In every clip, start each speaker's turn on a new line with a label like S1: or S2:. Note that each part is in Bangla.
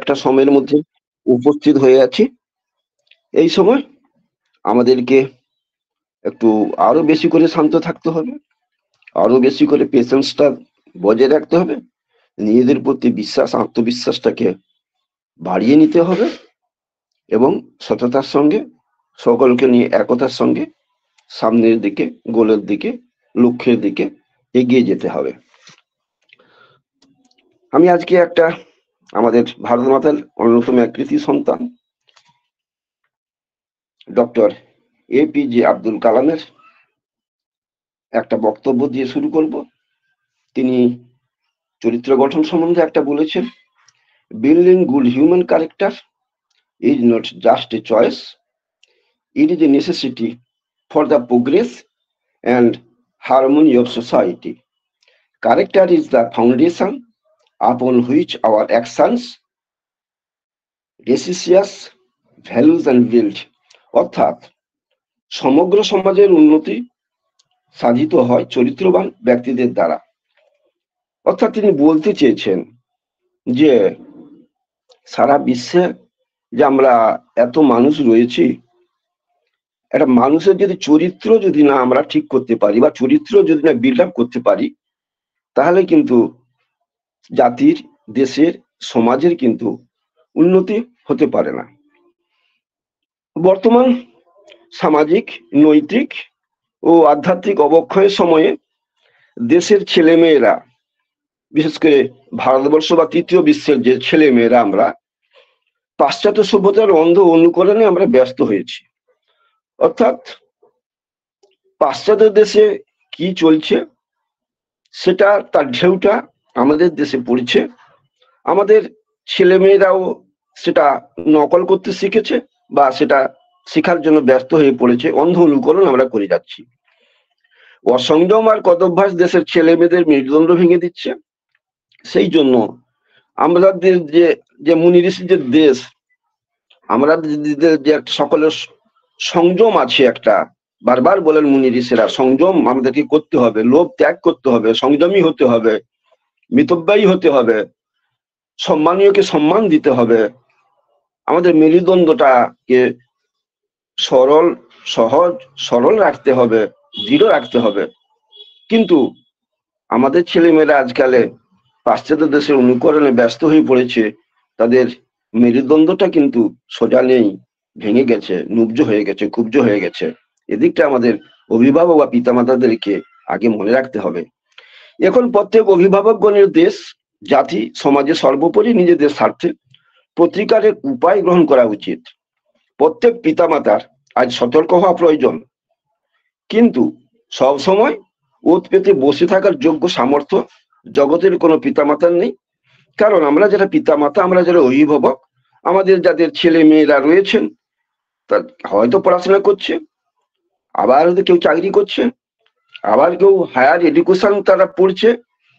S1: একটা সময়ের মধ্যে উপস্থিত হয়ে আছি। এই সময় আমাদেরকে একটু আরো বেশি করে শান্ত থাকতে হবে, আরো বেশি করে পেশেন্সটা বজায় রাখতে হবে, নিজেদের প্রতি বিশ্বাস আত্মবিশ্বাসটাকে বাড়িয়ে নিতে হবে এবং সততার সঙ্গে সকলকে নিয়ে একতার সঙ্গে সামনের দিকে, গোলের দিকে, লক্ষ্যের দিকে এগিয়ে যেতে হবে। আমি আজকে একটা আমাদের ভারত মাতার অন্যতম এক কৃতি সন্তান ডক্টর APJ আব্দুল কালামের একটা বক্তব্য দিয়ে শুরু করব। তিনি চরিত্র গঠন সম্বন্ধে একটা বলেছেন, building good human character is not just a choice, it is a necessity for the progress and harmony of society. Character is the foundation upon which our actions, decisions, values and build. অর্থাৎ সমগ্র সমাজের উন্নতি সাধিত হয় চরিত্রবান ব্যক্তিদের দ্বারা। অর্থাৎ তিনি বলতে চেয়েছেন যে সারা বিশ্বে যে আমরা এত মানুষ রয়েছি, একটা মানুষের যদি চরিত্র যদি না আমরা ঠিক করতে পারি বা চরিত্র যদি না বিল্ড আপ করতে পারি, তাহলে কিন্তু জাতির, দেশের, সমাজের কিন্তু উন্নতি হতে পারে না। বর্তমান সামাজিক, নৈতিক ও আধ্যাত্মিক অবক্ষয়ের সময়ে দেশের ছেলেমেয়েরা, বিশেষ করে ভারতবর্ষ বা তৃতীয় বিশ্বের যে ছেলেমেয়েরা, আমরা পাশ্চাত্য সভ্যতার অন্ধ অনুকরণে আমরা ব্যস্ত হয়েছি। অর্থাৎ পাশ্চাত্য দেশে কি চলছে সেটা, তার ঢেউটা আমাদের দেশে পড়ছে। আমাদের ছেলেমেয়েরাও সেটা নকল করতে শিখেছে বা সেটা শেখার জন্য ব্যস্ত হয়ে পড়েছে, অন্ধ অনুকরণ আমরা করে যাচ্ছি। অসংযম আর কদভ্যাস দেশের ছেলে মেয়েদের মেরুদণ্ড ভেঙে দিচ্ছে। সেই জন্য আমাদের যে মুনি ঋষিদের দেশ, আমরা যে একটা সকলের সংযম আছে, একটা বারবার বলেন মুনি ঋষিরা, সংযম আমাদেরকে করতে হবে, লোভ ত্যাগ করতে হবে, সংযমী হতে হবে, মিতব্যয়ী হতে হবে, সম্মানীয়কে সম্মান দিতে হবে, আমাদের মেরুদণ্ডটাকে সরল, সহজ, সরল রাখতে হবে, দৃঢ় রাখতে হবে। কিন্তু আমাদের ছেলেমেয়েরা আজকালে পাশ্চাত্য দেশের অনুকরণে ব্যস্ত হয়ে পড়েছে। তাদের মেরুদণ্ডটা কিন্তু সোজা নেই, ভেঙে গেছে, নুব্জ হয়ে গেছে, কুব্জ হয়ে গেছে। এদিকটা আমাদের অভিভাবক বা পিতামাতাদেরকে আগে মনে রাখতে হবে। এখন প্রত্যেক অভিভাবকগণের দেশ, জাতি, সমাজে সর্বোপরি নিজেদের স্বার্থে প্রতিকারের উপায় গ্রহণ করা উচিত। প্রত্যেক পিতামাতার আজ সতর্ক হওয়া প্রয়োজন, কিন্তু সব সময় ওত পেতে বসে থাকার যোগ্য সামর্থ্য জগতের কোনো পিতামাতার নেই। কারণ আমরা যারা পিতামাতা, আমরা যারা অভিভাবক, আমাদের যাদের ছেলে মেয়েরা রয়েছেন, তা হয়তো পড়াশোনা করছে, আবার হয়তো কেউ চাকরি করছে, আবার কেউ হায়ার এডুকেশন তারা পড়ছে,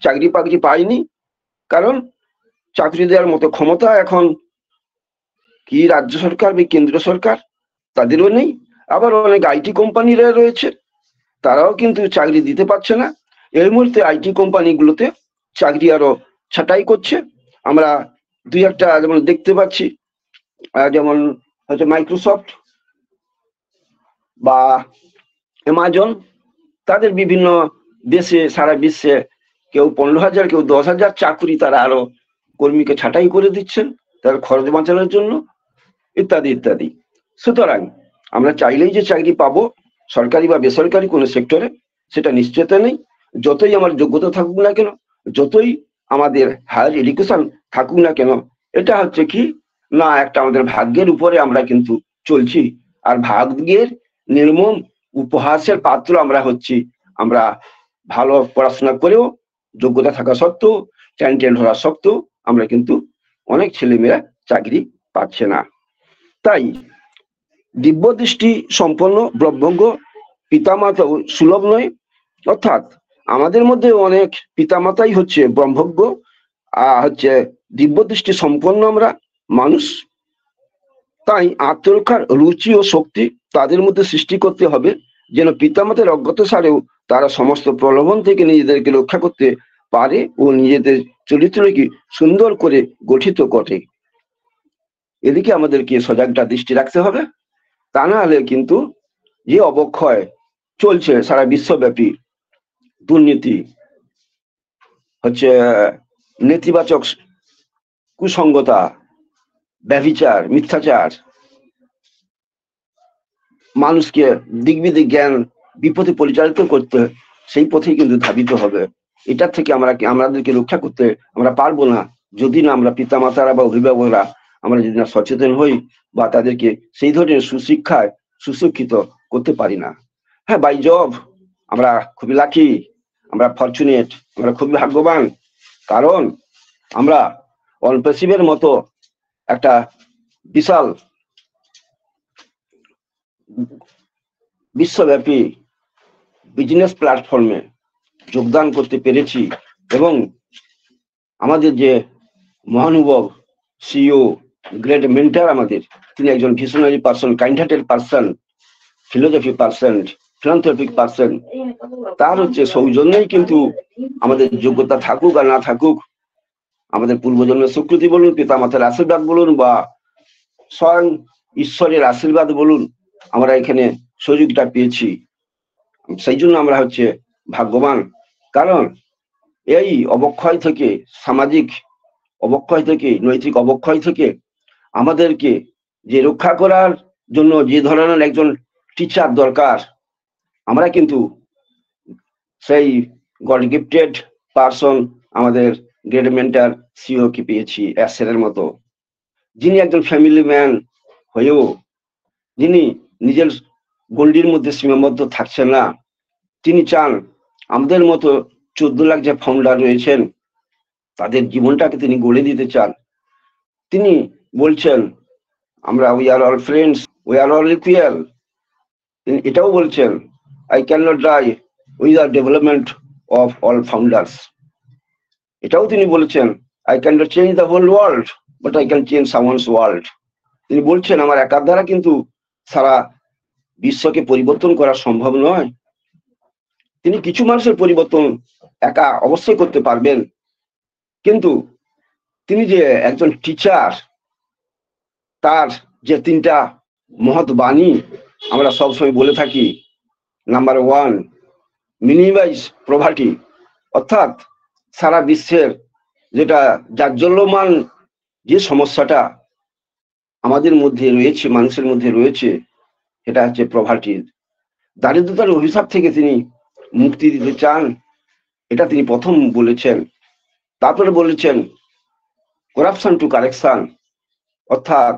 S1: চাকরি বাকরি পায়নি। কারণ চাকরি দেওয়ার মতো ক্ষমতা এখন কি রাজ্য সরকার বা কেন্দ্র সরকার, তাদেরও নেই। আবার অনেক IT কোম্পানিরা রয়েছে, তারাও কিন্তু চাকরি দিতে পারছে না। এই মুহূর্তে IT কোম্পানিগুলোতে চাকরি আরো ছাঁটাই করছে। আমরা দুই একটা যেমন দেখতে পাচ্ছি, যেমন হয়তো মাইক্রোসফট বা অ্যামাজন, তাদের বিভিন্ন দেশে, সারা বিশ্বে কেউ 15,000, কেউ 10,000 চাকরি তারা আরো কর্মীকে ছাঁটাই করে দিচ্ছেন তার খরচ বাঁচানোর জন্য, ইত্যাদি ইত্যাদি। সুতরাং আমরা চাইলেই যে চাকরি পাবো সরকারি বা বেসরকারি কোনো সেক্টরে, সেটা নিশ্চয়তা নেই। যতই আমার যোগ্যতা থাকুক না কেন, যতই আমাদের হায়ার এডুকেশন থাকুক না কেন, এটা হচ্ছে কি না, একটা আমাদের ভাগ্যের উপরে আমরা কিন্তু চলছি। আর ভাগ্যের নির্মম উপহাসের পাত্র আমরা হচ্ছি। আমরা ভালো পড়াশোনা করেও, যোগ্যতা থাকা সত্ত্বেও, ট্যালেন্টেড হওয়া সত্ত্বেও আমরা কিন্তু অনেক ছেলেমেয়েরা চাকরি পাচ্ছে না। তাই দিব্য দৃষ্টি সম্পন্ন ব্রহ্মজ্ঞ পিতামাতা সুলভ নয়। অর্থাৎ আমাদের মধ্যে অনেক পিতামাতাই হচ্ছে ব্রহ্মজ্ঞ, হচ্ছে দিব্য দৃষ্টি সম্পন্ন আমরা মানুষ। তাই আত্মরক্ষার রুচি ও শক্তি তাদের মধ্যে সৃষ্টি করতে হবে, যেন পিতামাতার অজ্ঞাতসারেও তারা সমস্ত প্রলোভন থেকে নিজেদেরকে রক্ষা করতে পারে ও নিজেদের চরিত্রকে সুন্দর করে গঠিত করে। এদিকে আমাদেরকে সজাগটা দৃষ্টি রাখতে হবে। তা না হলে কিন্তু যে অবক্ষয় চলছে সারা বিশ্বব্যাপী, দুর্নীতি হচ্ছে, নেতিবাচক কুসঙ্গতা, ব্যভিচার, মিথ্যাচার, মানুষকে দিগ্বিদিক জ্ঞান বিপথে পরিচালিত করতে, সেই পথেই কিন্তু ধাবিত হবে। এটার থেকে আমাদেরকে রক্ষা করতে আমরা পারবো না যদি না আমরা পিতামাতারা বা অভিভাবকরা আমরা যদি না সচেতন হই বা তাদেরকে সেই ধরনের সুশিক্ষায় সুশিক্ষিত করতে পারি না। হ্যাঁ, বাই জব আমরা খুবই লাকি, আমরা ফরচুনেট, আমরা খুবই ভাগ্যবান, কারণ আমরা অনপেসিভের মতো একটা বিশাল বিশ্বব্যাপী বিজনেস প্ল্যাটফর্মে যোগদান করতে পেরেছি। এবং আমাদের যে মহানুভব সিইও, গ্রেট মেন্টার আমাদের, তিনি একজন visionary person, kind hearted person, philosophy person, philanthropic person. তার হচ্ছে সৌজন্যই কিন্তু আমাদের যোগ্যতা থাকুক আর না থাকুক, আমাদের পূর্বজন্মের স্বীকৃতি বলুন, পিতামাতার আশীর্বাদ বলুন, বা স্বয়ং ঈশ্বরের আশীর্বাদ বলুন, আমরা এখানে সুযোগটা পেয়েছি। সেই জন্য আমরা হচ্ছে ভাগ্যবান। কারণ এই অবক্ষয় থেকে, সামাজিক অবক্ষয় থেকে, নৈতিক অবক্ষয় থেকে আমাদেরকে যে রক্ষা করার জন্য যে ধরনের একজন টিচার দরকার, আমরা কিন্তু সেই গড গিফটেড পার্সন আমাদের গ্রেট মেন্টার সিও কে পেয়েছি, অ্যাসেরের মতো, যিনি একজন ফ্যামিলি ম্যান হয়েও যিনি নিজের গণ্ডির মধ্যে সীমাবদ্ধ থাকছেন না। তিনি চান আমাদের মতো 14 লাখ যে ফাউন্ডার রয়েছেন তাদের জীবনটাকে তিনি গড়ে দিতে চান। তিনি বলছেন আমরা we are all friends, we are all equal. তিনি এটাও বলছেন I can not die with the development of all founders. এটাও তিনি বলেছেন I can not change the whole world but I can change someone's world. তিনি বলছেন আমার একার দ্বারা কিন্তু সারা বিশ্বকে পরিবর্তন করা সম্ভব নয়। তিনি কিছু মানুষের পরিবর্তন একা অবশ্যই করতে পারবেন, কিন্তু তিনি যে একজন টিচার, তার যে 3টা মহৎ বাণী আমরা সবসময় বলে থাকি। নাম্বার 1, মিনিমাইজ প্রভার্টি, অর্থাৎ সারা বিশ্বের যেটা জাজ্বল্যমান যে সমস্যাটা আমাদের মধ্যে রয়েছে, মানুষের মধ্যে রয়েছে, সেটা হচ্ছে প্রভার্টি, দারিদ্রতার অভিশাপ থেকে তিনি মুক্তি দিতে চান। এটা তিনি প্রথম বলেছেন। তারপরে বলেছেন করাপশন টু কারেকশন, অর্থাৎ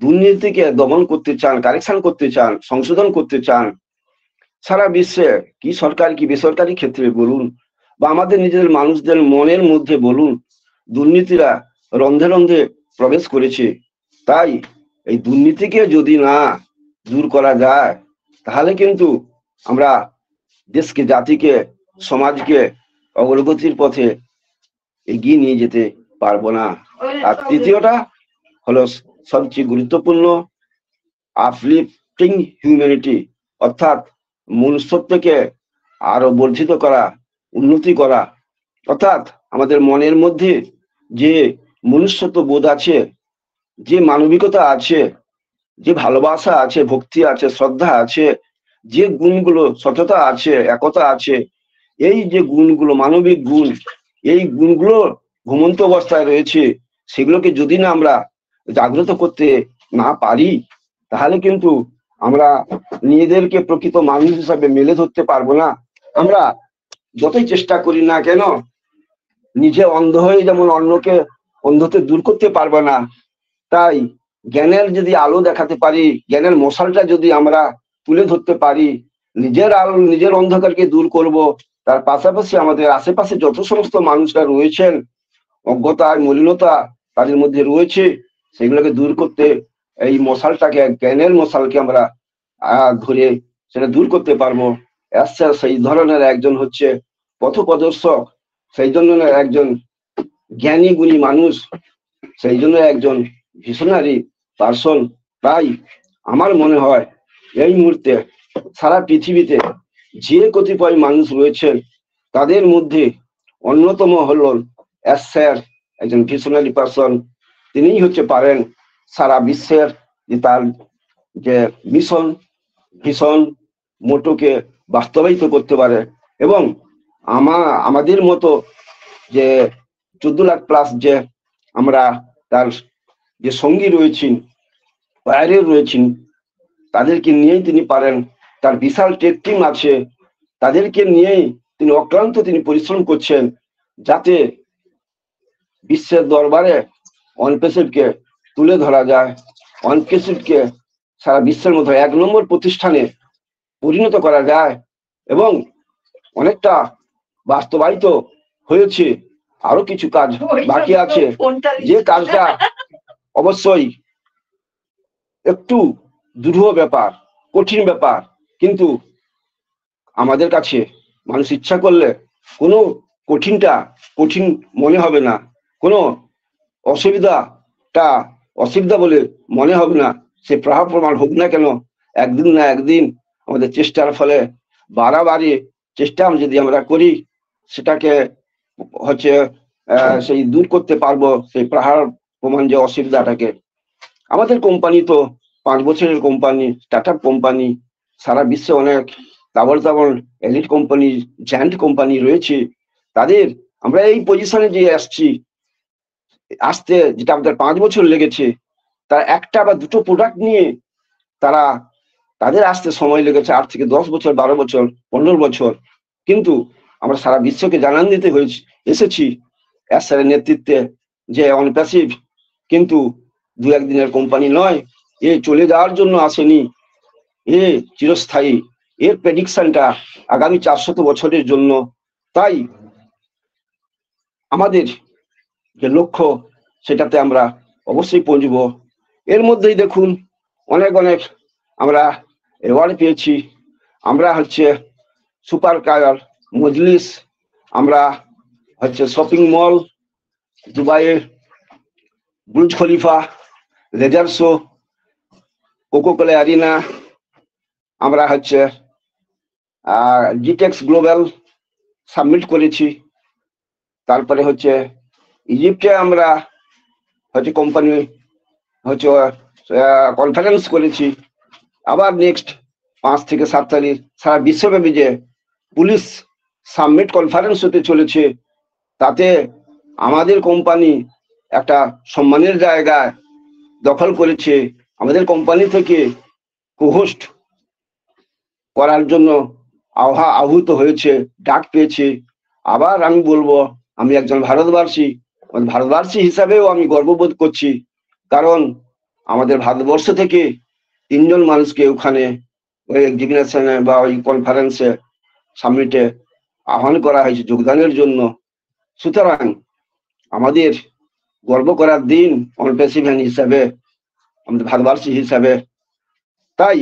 S1: দুর্নীতিকে দমন করতে চান, কারেকশন করতে চান, সংশোধন করতে চান। সারা বিশ্বে কি সরকারি কি বেসরকারি ক্ষেত্রে বলুন বা আমাদের নিজেদের মানুষদের মনের মধ্যে বলুন, দুর্নীতিরা রন্ধে রন্ধে প্রবেশ করেছে। তাই এই দুর্নীতিকে যদি না দূর করা যায় তাহলে কিন্তু আমরা দেশকে, জাতিকে, সমাজকে অগ্রগতির পথে এগিয়ে নিয়ে যেতে পারবো না। আর তৃতীয়টা হলো সবচেয়ে গুরুত্বপূর্ণ, আপলিফটিং হিউম্যানিটি, অর্থাৎ মনুষ্যত্বকে আরো বর্ধিত করা, উন্নতি করা। অর্থাৎ আমাদের মনের মধ্যে যে মনুষ্যত্ব বোধ আছে, যে মানবিকতা আছে, যে ভালোবাসা আছে, ভক্তি আছে, শ্রদ্ধা আছে, যে গুণগুলো, সততা আছে, একতা আছে, এই যে গুণগুলো, মানবিক গুণ, এই গুণগুলো ঘুমন্ত অবস্থায় রয়েছে, সেগুলোকে যদি না আমরা জাগ্রত করতে না পারি তাহলে কিন্তু আমরা নিজেদেরকে প্রকৃত মানুষ হিসাবে মেলে ধরতে পারবো না। আমরা যতই চেষ্টা করি না কেন, নিজে অন্ধ হয়ে যেমন অন্যকে অন্ধতে দূর করতে পারবো না, তাই জ্ঞানের যদি আলো দেখাতে পারি, জ্ঞানের মশালটা যদি আমরা তুলে ধরতে পারি, নিজের আলো, নিজের অন্ধকারকে দূর করব, তার পাশাপাশি আমাদের আশেপাশে যত সমস্ত মানুষরা রয়েছেন, অজ্ঞতা মলিনতা তাদের মধ্যে রয়েছে, সেগুলোকে দূর করতে এই মশালটাকে, জ্ঞানের মশালকে আমরা ধরে সেটা দূর করতে পারবো। সেই ধরনের একজন হচ্ছে পথপ্রদর্শক, সেই জন্য একজন জ্ঞানী গুণী মানুষ, সেই জন্য একজন ভিশনারি পার্সন। তাই আমার মনে হয় এই মুহূর্তে সারা পৃথিবীতে যে কতিপয় মানুষ রয়েছেন তাদের মধ্যে অন্যতম হল অ্যাসার, একজন ভিশনারি পার্সন। তিনিই হচ্ছে পারেন সারা বিশ্বের যে তার যে মিশন ভীষণ মোটোকে বাস্তবায়িত করতে পারে। এবং আমাদের মতো যে 14 লাখ+ যে আমরা তার যে সঙ্গী রয়েছেন, বাইরে রয়েছেন, তাদেরকে নিয়েই তিনি পারেন। তার বিশাল টেক টিম আছে, তাদেরকে নিয়েই তিনি অক্লান্ত তিনি পরিশ্রম করছেন, যাতে বিশ্বের দরবারে অনপেসিভকে তুলে ধরা যায়, অনপেসিভকে সারা বিশ্বের মধ্যে 1 নম্বর প্রতিষ্ঠানে পরিণত করা যায়। এবং অনেকটা বাস্তবায়িত হয়েছে, আরো কিছু কাজ বাকি আছে, যে কাজটা অবশ্যই একটু দুরূহ ব্যাপার, কঠিন ব্যাপার, কিন্তু আমাদের কাছে মানুষ ইচ্ছা করলে কোনো কঠিন মনে হবে না, কোনো অসুবিধা বলে মনে হবে না। সে প্রমাণ হোক না কেন, একদিন না একদিন আমাদের চেষ্টার ফলে বাড়াবাড়ি চেষ্টা যদি আমরা করি, সেটাকে হচ্ছে সেই দূর করতে পারবো, সেই প্রমাণ যে অসুবিধাটাকে। আমাদের কোম্পানি তো 5 বছরের কোম্পানি, স্টার্ট আপ কোম্পানি, সারা বিশ্বে অনেক তাবড় এলিট কোম্পানি, জায়ান্ট কোম্পানি রয়েছে। তাদের আমরা এই পজিশনে যে আসতে যেটা আমাদের 5 বছর লেগেছে, তার একটা বা দুটো প্রোডাক্ট নিয়ে তাদের আসতে সময় লেগেছে 8 থেকে 10 বছর, 12 বছর, 15 বছর। কিন্তু আমরা সারা বিশ্বকে জানান দিতে এসেছি এর নেতৃত্বে যে অনপ্যাসিভ কিন্তু 2-1 দিনের কোম্পানি নয়, এ চলে যাওয়ার জন্য আসেনি, এ চিরস্থায়ী, এর প্রেডিকশনটা আগামী 400 বছরের জন্য। তাই আমাদের যে লক্ষ্য, সেটাতে আমরা অবশ্যই পৌঁছবো। এর মধ্যেই দেখুন অনেক আমরা অ্যাওয়ার্ড পেয়েছি। আমরা হচ্ছে সুপার কার মজলিস, আমরা হচ্ছে শপিং মল, দুবাইয়ের Burj Khalifa, laser show, coca cola arena, আমরা হচ্ছে জিটেক্স গ্লোবাল সাবমিট করেছি। তারপরে হচ্ছে ইজিপ্টে আমরা হচ্ছে কোম্পানি হচ্ছে কনফারেন্স করেছি। আবার নেক্সট 5 থেকে 7 তারিখ সারা বিশ্বব্যাপী যে পুলিশ সাবমিট কনফারেন্স হতে চলেছে, তাতে আমাদের কোম্পানি একটা সম্মানের জায়গায় দখল করেছে। আমাদের কোম্পানি থেকে কোহোস্ট করার জন্য আহূত হয়েছে, ডাক পেয়েছে। আবার আমি বলবো, আমি একজন ভারতবাসী হিসাবেও আমি গর্ববোধ করছি, কারণ আমাদের ভারতবর্ষ থেকে 3 জন মানুষকে ওখানে ওই এক্সিবিশনে বা ওই কনফারেন্সে সাবমিটে আহ্বান করা হয়েছে যোগদানের জন্য। সুতরাং আমাদের গর্ব করার দিন অনপ্যাসিভ হিসাবে, আমাদের ভারতবাসী হিসাবে। তাই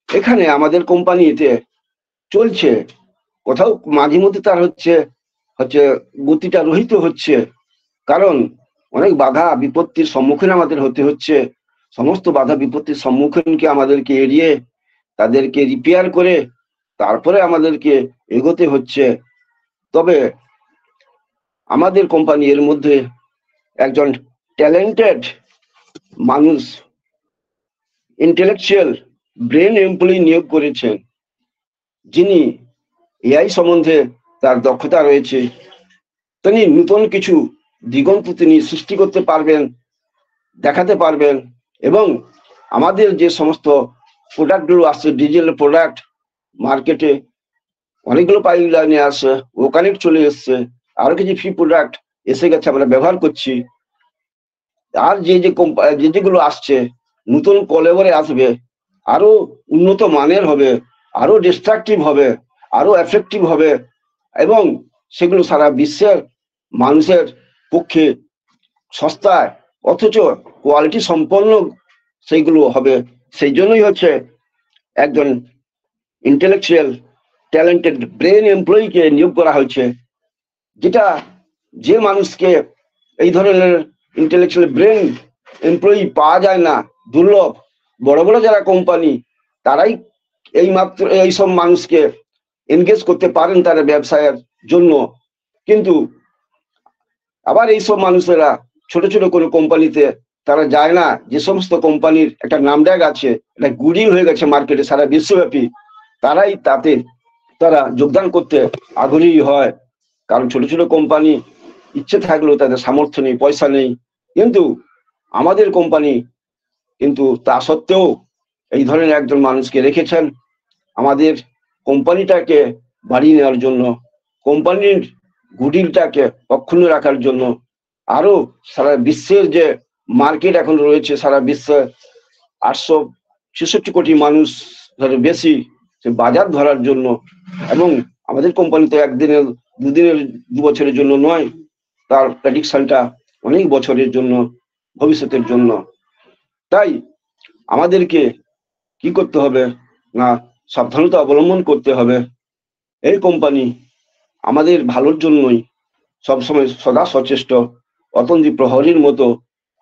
S1: এখানে আমাদের কোম্পানিতে চলছে, কোথাও মাঝে মধ্যে তার হচ্ছে গতিটা রহিত হচ্ছে, কারণ অনেক বাধা বিপত্তির সম্মুখীন আমাদের হতে হচ্ছে। সমস্ত বাধা বিপত্তির সম্মুখীনকে আমাদেরকে এড়িয়ে, তাদেরকে রিপেয়ার করে তারপরে আমাদেরকে এগোতে হচ্ছে। তবে আমাদের কোম্পানি এর মধ্যে একজন ট্যালেন্টেড মানুষ, ইন্টেলেকচুয়াল ব্রেন এমপ্লয়ি নিয়োগ করেছেন, যিনি এআই সম্বন্ধে তার দক্ষতা রয়েছে। তিনি নতুন কিছু দিগন্ত তিনি সৃষ্টি করতে পারবেন, দেখাতে পারবেন। এবং আমাদের যে সমস্ত প্রোডাক্টগুলো আসছে, ডিজিটাল প্রোডাক্ট মার্কেটে অনেকগুলো পাইপলাইনে আসে, ও কানেক্ট চলে এসছে, আরো কিছু ফ্রি প্রোডাক্ট এসে গেছে, আমরা ব্যবহার করছি। আর যেগুলো আসছে নতুন কলেবরে আসবে, আরো উন্নত মানের হবে, আরো ডিস্ট্রাকটিভ হবে, আরো এফেক্টিভ হবে, এবং সেগুলো সারা বিশ্বের মানুষের পক্ষে সস্তায় অথচ কোয়ালিটি সম্পন্ন সেইগুলো হবে। সেই জন্যই হচ্ছে একজন ইন্টেলেকচুয়াল ট্যালেন্টেড ব্রেন এমপ্লয়িকে নিয়োগ করা হয়েছে, যেটা যে মানুষকে এই ধরনের ইন্টেলেকচুয়াল ব্রেন এমপ্লয়ি পাওয়া যায় না, দুর্লভ। বড় বড় যারা কোম্পানি, তারাই এইসব মানুষকে এনগেজ করতে পারেন তারা ব্যবসায়ের জন্য। কিন্তু আবার এইসব মানুষেরা ছোট ছোট কোনো কোম্পানিতে তারা যায় না। যে সমস্ত কোম্পানির একটা নামডাক আছে, একটা গুডউইল হয়ে গেছে মার্কেটে সারা বিশ্বব্যাপী, তারাই তাতে তারা যোগদান করতে আগ্রহী হয়। কারণ ছোট ছোট কোম্পানি ইচ্ছে থাকলেও তাদের সামর্থ্য নেই, পয়সা নেই। কিন্তু আমাদের কোম্পানি কিন্তু তা সত্ত্বেও এই ধরনের একজন মানুষকে রেখেছেন আমাদের কোম্পানিটাকে বাড়িয়ে নেওয়ার জন্য, কোম্পানির গুডউইলটাকে অক্ষুণ্ণ রাখার জন্য, আরো সারা বিশ্বের যে মার্কেট এখন রয়েছে, সারা বিশ্বে 866 কোটি মানুষ বেশি, সে বাজার ধরার জন্য। এবং আমাদের কোম্পানি তো একদিনের, দুদিনের, 2 বছরের জন্য নয়, তার প্রেডিকশনটা অনেক বছরের জন্য, ভবিষ্যতের জন্য। তাই আমাদেরকে কি করতে হবে না, সাবধানতা অবলম্বন করতে হবে। এই কোম্পানি আমাদের ভালোর জন্যই সবসময় সদা সচেষ্ট, অতন্দ্রী প্রহরীর মতো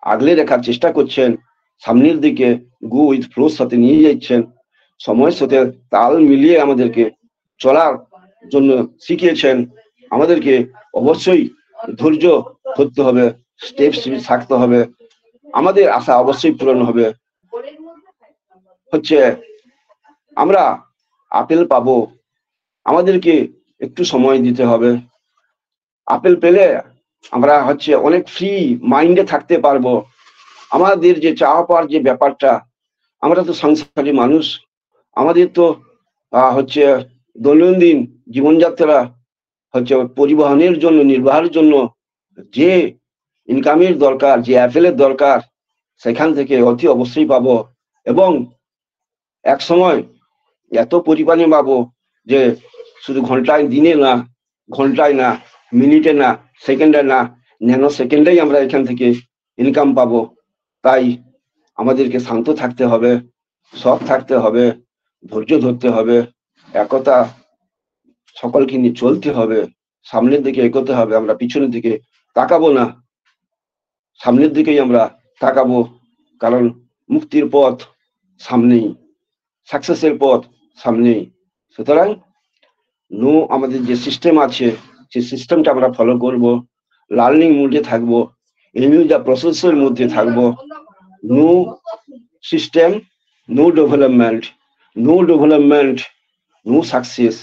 S1: আগলে রাখার চেষ্টা করছেন, সামনের দিকে গো উইথ ফ্লোর সাথে নিয়ে যাচ্ছেন, সময়ের সাথে তাল মিলিয়ে আমাদেরকে চলার জন্য শিখিয়েছেন। আমাদেরকে অবশ্যই ধৈর্য ধরতে হবে, স্টেপস থাকতে হবে, আমাদের আশা অবশ্যই পূরণ হবে। হচ্ছে আমরা আপেল পাবো, আমাদেরকে একটু সময় দিতে হবে। আপেল পেলে আমরা হচ্ছে অনেক ফ্রি মাইন্ডে থাকতে পারবো। আমাদের যে চাওয়া পাওয়ার যে ব্যাপারটা, আমরা তো সংসারী মানুষ, আমাদের তো হচ্ছে দৈনন্দিন জীবনযাত্রা হচ্ছে পরিবহনের জন্য, নির্বাহের জন্য যে ইনকামের দরকার, যে অ্যাপেলের দরকার, সেখান থেকে অতি অবশ্যই পাবো। এবং এক সময় এত পরিমাণে পাবো যে শুধু ঘন্টায়, দিনে না, ঘন্টায় না, মিনিটে না, সেকেন্ডে না, ন্যানো সেকেন্ডেই আমরা এখান থেকে ইনকাম পাবো। তাই আমাদেরকে শান্ত থাকতে হবে, সৎ থাকতে হবে, ধৈর্য ধরতে হবে, একতা সকলকে নিয়ে চলতে হবে, সামনের দিকে এগোতে হবে। আমরা পিছনের দিকে তাকাবো না, সামনের দিকেই আমরা তাকাবো, কারণ মুক্তির পথ সামনেই, সাকসেসের পথ সামনেই। সুতরাং আমাদের যে সিস্টেম আছে, সেই সিস্টেমটা আমরা ফলো করব, লার্নিং মুডে থাকবো, যা প্রসেসের মধ্যে থাকবো। No system, no development, no development, no success.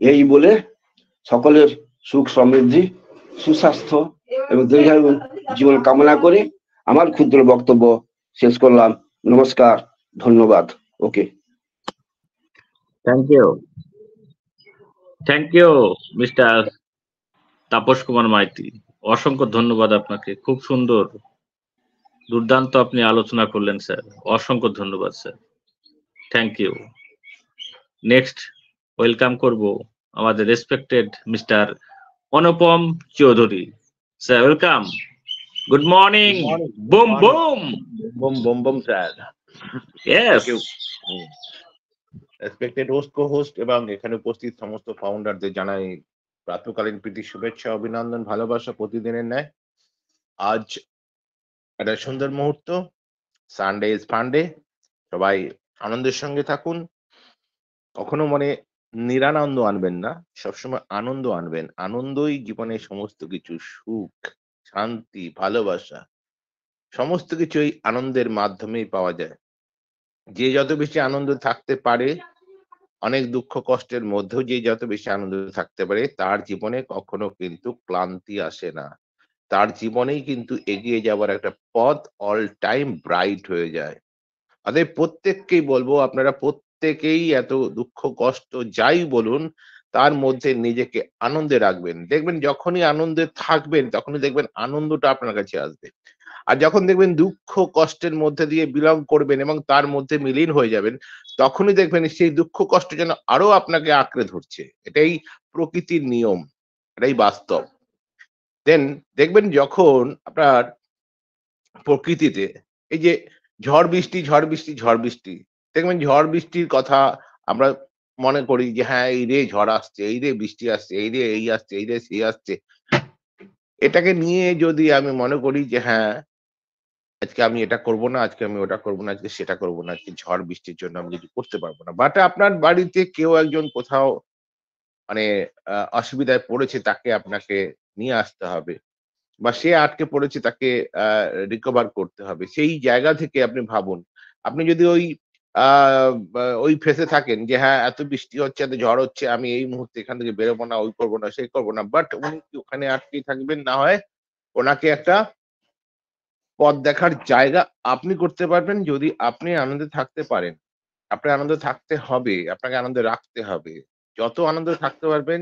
S1: এই বলে সকলের সুখ সমৃদ্ধি, সুস্বাস্থ্য এবং দীর্ঘায়ু জীবন কামনা করে আমার ক্ষুদ্র বক্তব্য শেষ করলাম। নমস্কার, ধন্যবাদ। Okay,
S2: thank you mister Tapas Kumar Maity, অসংখ্য ধন্যবাদ আপনাকে। খুব সুন্দর, দুর্দান্ত আপনি আলোচনা করলেন স্যার, অসংখ্য ধন্যবাদ sir, thank you. Next welcome করব আমাদের respected mister Anupam Chowdhury. Sir welcome, good morning. Boom boom
S3: boom boom boom sir.
S2: Yes,
S3: respected host, co-host এবং এখানে উপস্থিত সমস্ত ফাউন্ডারদের জানাই প্রাতকালীন প্রীতি, শুভেচ্ছা, অভিনন্দন, ভালোবাসা প্রতিদিনের ন্যায়। আজ একটা সুন্দর মুহূর্ত, সানডে ইজ ফান্ডে, সবাই আনন্দের সঙ্গে থাকুন। কখনো মনে নিরানন্দ আনবেন না, সবসময় আনন্দ আনবেন। আনন্দই জীবনের সমস্ত কিছু, সুখ, শান্তি, ভালোবাসা, সমস্ত কিছুই আনন্দের মাধ্যমেই পাওয়া যায়। যে যত বেশি আনন্দ থাকতে পারে, অনেক দুঃখ কষ্টের মধ্যেও যে যত বেশি আনন্দ থাকতে পারে, তার জীবনে কখনো কিন্তু ক্লান্তি আসে না, তার জীবনেই কিন্তু এগিয়ে যাওয়ার একটা পথ অল টাইম ব্রাইট হয়ে যায়। অতএব প্রত্যেককেই বলবো, আপনারা প্রত্যেকেই এত দুঃখ কষ্ট যাই বলুন, তার মধ্যে নিজেকে আনন্দে রাখবেন। দেখবেন যখনই আনন্দে থাকবেন, তখনই দেখবেন আনন্দটা আপনার কাছে আসবে। আর যখন দেখবেন দুঃখ কষ্টের মধ্যে দিয়ে বিলং করবেন এবং তার মধ্যে মিলীন হয়ে যাবেন, তখনই দেখবেন সেই দুঃখ কষ্ট যেন আরো আপনাকে আঁকড়ে ধরছে। এটাই প্রকৃতির নিয়ম, এটাই বাস্তব। দেন দেখবেন যখন আপনার প্রকৃতিতে এই যে ঝড় বৃষ্টি, ঝড় বৃষ্টি, ঝড় বৃষ্টি, দেখবেন ঝড় বৃষ্টির কথা আমরা মনে করি যে হ্যাঁ এই রে ঝড় আসছে, এই রে বৃষ্টি আসছে, এই রে এই আসছে, এই রে সেই আসছে। এটাকে নিয়ে যদি আমি মনে করি যে হ্যাঁ আজকে আমি এটা করব না, আজকে আমি ওটা করব না, আজকে সেটা করব না, আজকে ঝড় বৃষ্টির জন্য আমি কিছু করতে পারবো না, বাট আপনার বাড়িতে কেউ একজন কোথাও মানে অসুবিধায় পড়েছে, তাকে আপনাকে নিয়ে আসতে হবে। বা সে আটকে পড়েছে, তাকে রিকভার করতে হবে। সেই জায়গা থেকে আপনি ভাবুন, আপনি যদি ওই ফেসে থাকেন যে হ্যাঁ, এত বৃষ্টি হচ্ছে, এত ঝড় হচ্ছে, আমি এই মুহূর্তে এখান থেকে বেরোবো না, ওই করবো না, সেই করবো না। বাট উনি কি ওখানে আটকেই থাকবেন? না হয় ওনাকে একটা পথ দেখার জায়গা আপনি করতে পারবেন, যদি আপনি আনন্দে থাকতে পারেন। আপনার আনন্দে থাকতে হবে, আপনাকে আনন্দে রাখতে হবে। যত আনন্দে থাকতে পারবেন,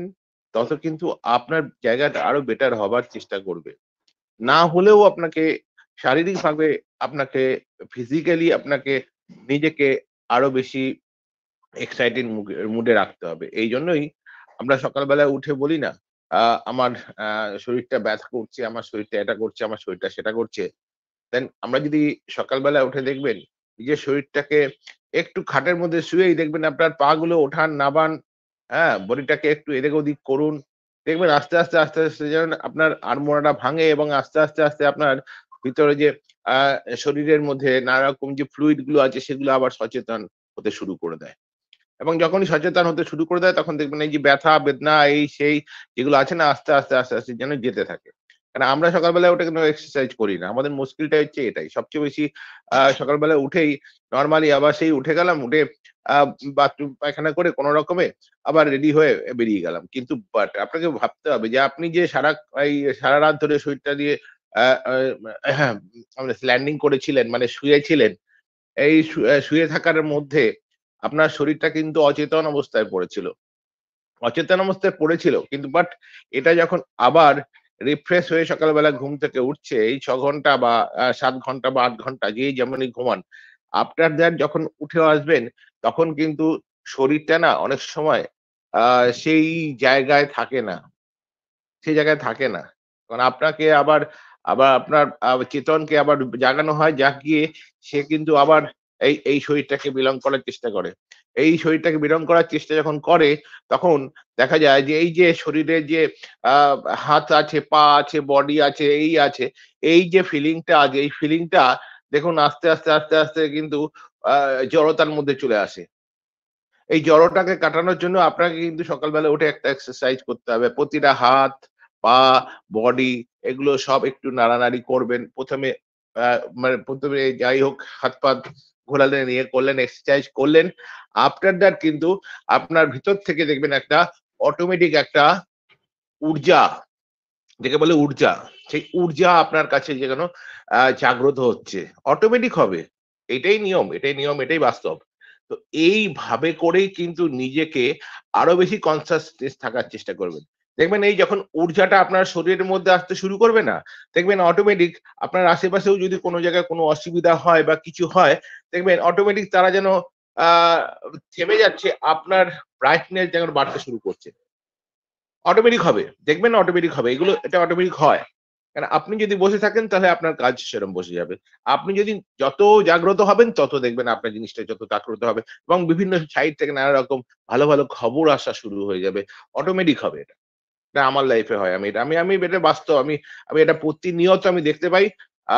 S3: তত কিন্তু আপনার জায়গাটা আরো বেটার হবার চেষ্টা করবে। না হলেও আপনাকে শারীরিকভাবে, আপনাকে ফিজিক্যালি আপনাকে নিজেকে আরো বেশি এক্সাইটেড মুডে রাখতে হবে। এইজন্যই আমরা সকালবেলায় উঠে বলি না, আ আমার আ শরীরটা ব্যথা করছে, আমার শরীরটা এটা করছে, আমার শরীরটা সেটা করছে। দেন আমরা যদি সকালবেলা উঠে দেখবেন, নিজের শরীরটাকে একটু খাটের মধ্যে শুয়েই দেখবেন আপনার পা গুলো ওঠান, নামান, হ্যাঁ? বডিটাকে একটু এদিক ওদিক করুন। দেখবেন আস্তে আস্তে যেন আপনার আড়মোড়াটা ভাঙে এবং আস্তে আস্তে আপনার ভিতরে যে আ শরীরের মধ্যে নানা রকম যে ফ্লুইড গুলো আছে সেগুলো আবার সচেতন হতে শুরু করে দেয়। এবং যখনই সচেতন হতে শুরু করে দেয় তখন দেখবেন এই যে ব্যথা, বেদনা, এই সেই যেগুলো আছে না আস্তে আস্তে যেন যেতে থাকে। কারণ আমরা সকালবেলায় উঠে কিন্তু এক্সারসাইজ করি না। আমাদের মুশকিলটা হচ্ছে এটাই। সবচেয়ে বেশি সকালবেলা উঠেই নরমালি আবার সেই উঠে গেলাম, উঠে আ বাথরুম পায়খানা করে কোন রকমে আবার রেডি হয়ে বেরিয়ে গেলাম। কিন্তু বাট আপনাকে ভাবতে হবে যে আপনি যে সারারাত ধরে শরীরটা দিয়ে আ আ স্ল্যান্ডিং করেছিলেন, মানে শুয়েছিলেন, এই শুয়ে থাকার মধ্যে আপনার শরীরটা কিন্তু অচেতন অবস্থায় পড়েছিল। অচেতন অবস্থায় পড়েছিল। কিন্তু বাট এটা যখন আবার রিফ্রেশ হয়ে সকালবেলা ঘুম থেকে উঠছে, এই ৬ ঘন্টা বা ৭ ঘন্টা বা ৮ ঘন্টা যেই যেমনই ঘুমান, আফটার দ্যাট যখন উঠে আসবেন, তখন কিন্তু শরীরটা না অনেক সময় আ সেই জায়গায় থাকে না। সেই জায়গায় থাকে না। কারণ আপনাকে আবার আবার আপনার চেতনকে আবার জাগানো হয়, জাগিয়ে সে কিন্তু আবার এই শরীরটাকে বিলং করার চেষ্টা করে। এই শরীরটাকে বিলং করার চেষ্টা যখন করে, তখন দেখা যায় যে এই যে শরীরে যে আ হাত আছে, পা আছে, বডি আছে, এই আছে, এই যে ফিলিংটা আছে, এই ফিলিংটা দেখুন আস্তে আস্তে কিন্তু আ জড়তার মধ্যে চলে আসে। এই জড়তাকে কাটানোর জন্য আপনাকে কিন্তু সকালবেলা উঠে একটা এক্সারসাইজ করতে হবে। প্রতিটা হাত, পা, বডি এগুলো সব একটু নাড়ানাড়ি করবেন। ১ম এ মানে ১ম এ যাই হোক হাত-পা ঘোরালেন, ইয়ে করলেন, এক্সারসাইজ করলেন। আফটার দ্যাট কিন্তু আপনার ভিতর থেকে দেখবেন একটা অটোমেটিক একটা ঊর্জা, যাকে বলে ঊর্জা, সেই ঊর্জা আপনার কাছে যেন জাগ্রত হচ্ছে। অটোমেটিক হবে। এটাই নিয়ম, এটাই বাস্তব। তো এইভাবে করেই কিন্তু নিজেকে আরো বেশি কনসিয়াসনেস থাকার চেষ্টা করবেন। দেখবেন এই যখন ঊর্জাটা আপনার শরীরের মধ্যে আসতে শুরু করবে না, দেখবেন অটোমেটিক আপনার আশেপাশেও যদি কোন জায়গায় কোন অসুবিধা হয় বা কিছু হয়, দেখবেন অটোমেটিক তারা যেন আ থেমে যাচ্ছে, আপনার ব্রাইটনেস যেন বাড়তে শুরু করছে। অটোমেটিক হবে। দেখবেন অটোমেটিক হবে। এটা অটোমেটিক হয়। কারণ আপনি যদি বসে থাকেন তাহলে আপনার কাজ সেরম বসে যাবে। আপনি যদি যত জাগ্রত হবেন তত দেখবেন আপনার জিনিসটা যত জাগ্রত হবে এবং বিভিন্ন সাইড থেকে নানা রকম ভালো খবর আসা শুরু হয়ে যাবে। অটোমেটিক হবে এটা। এটা আমার লাইফে হয়। আমি এটা বাস্তব। আমি এটা প্রতিনিয়ত আমি দেখতে পাই।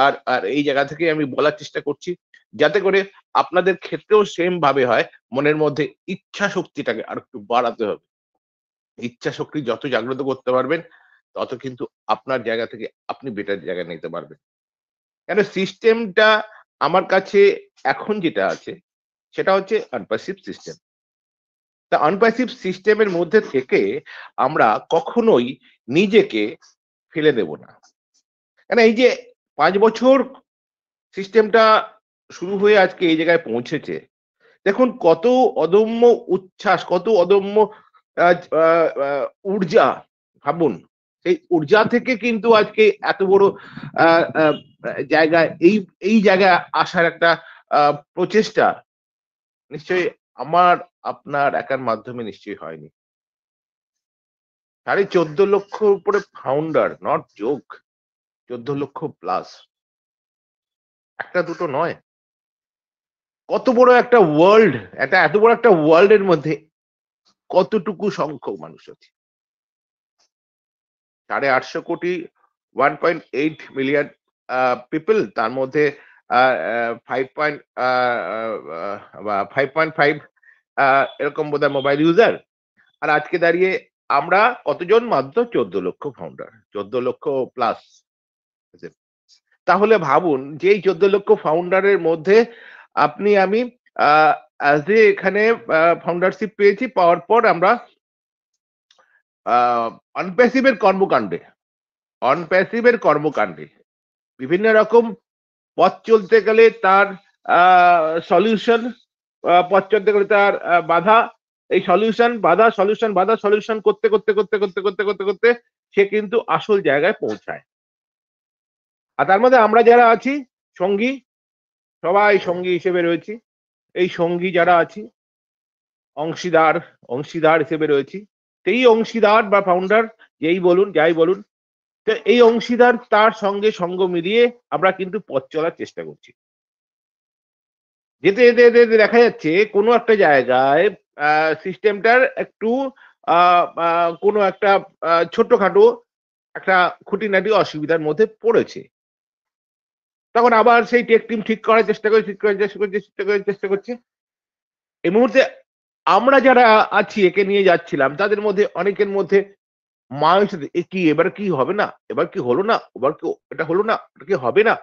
S3: আর এই জায়গা থেকে আমি বলার চেষ্টা করছি। যাতে করে আপনাদের ক্ষেত্রেও সেম ভাবে হয়। মনের মধ্যে ইচ্ছা শক্তিটাকে আরেকটু বাড়াতে হবে। ইচ্ছা শক্তি যত জাগ্রত করতে পারবেন, তত কিন্তু আপনার জায়গা থেকে আপনি বেটার জায়গায় নিতে পারবেন। কেন সিস্টেমটা আমার কাছে এখন যেটা আছে, সেটা হচ্ছে আনপাসিভ সিস্টেম। তা আনপাসিভ সিস্টেমের মধ্যে থেকে আমরা কখনোই নিজেকে ফেলে দেব না। কেন এই যে ৫ বছর সিস্টেমটা শুরু হয়ে আজকে এই জায়গায় পৌঁছেছে। দেখুন কত অদম্য উচ্ছ্বাস, কত অদম্য আ আ আ ঊর্জা, ভাবুন। সেই ঊর্জা থেকে কিন্তু আজকে এত বড় আ আ জায়গায় এই জায়গায় আসার একটা আ প্রচেষ্টা নিশ্চয়ই আমার আপনার একার মাধ্যমে নিশ্চয়ই হয়নি। ১৪.৫ লক্ষ উপরে ফাউন্ডার, নট জোক, ১৪ লক্ষ প্লাস। একটা দুটো নয়। কত বড় একটা ওয়ার্লড, এত বড় একটা ওয়ার্লড এর মধ্যে কতটুকু সংখ্যক মানুষ আছে? ৮৫০ কোটি, 1.8 মিলিয়ন পিপল, তার মধ্যে আ আ 5 পয়েন্ট আ আ বা 5.5 এরকম বোধহয় মোবাইল ইউজার। আর আজকে দাঁড়িয়ে আমরা কতজন? মাত্র ১৪ লক্ষ ফাউন্ডার। ১৪ লক্ষ প্লাস। তাহলে ভাবুন যে এই 14 লক্ষ ফাউন্ডারের মধ্যে আপনি আমি অ্যাজ এ এখানে ফাউন্ডারশিপ পেয়েছি, পাওয়ার পর আমরা অনপ্যাসিভের কর্মকাণ্ডে বিভিন্ন রকম পথ চলতে গেলে তার সলিউশন, পথ চলতে গেলে তার বাধা, এই সলিউশন করতে করতে করতে করতে করতে করতে করতে সে কিন্তু আসল জায়গায় পৌঁছায়। আর তার মধ্যে আমরা যারা আছি সঙ্গী, সবাই সঙ্গী হিসেবে রয়েছি। এই সঙ্গী যারা আছি অংশীদার হিসেবে রয়েছি। সেই অংশীদার বা ফাউন্ডার যেই বলুন, যাই বলুন, তো এই অংশীদার তার সঙ্গে সঙ্গ মিলিয়ে আমরা কিন্তু পথ চলার চেষ্টা করছি। যেতে যেতে যেতে দেখা যাচ্ছে কোনো একটা জায়গায় সিস্টেমটার একটু কোনো একটা ছোটখাটো একটা খুঁটিনাটি অসুবিধার মধ্যে পড়েছে। তখন আবার সেই টেক টিম ঠিক করার চেষ্টা করছে। এই মুহূর্তে আমরা যারা আছি একে নিয়ে যাচ্ছিলাম, তাদের মধ্যে অনেকের মধ্যে কি এবার কি হবে না, এবার কি হলো না, এবার কি এটা হলো না, এটা কি হবে না,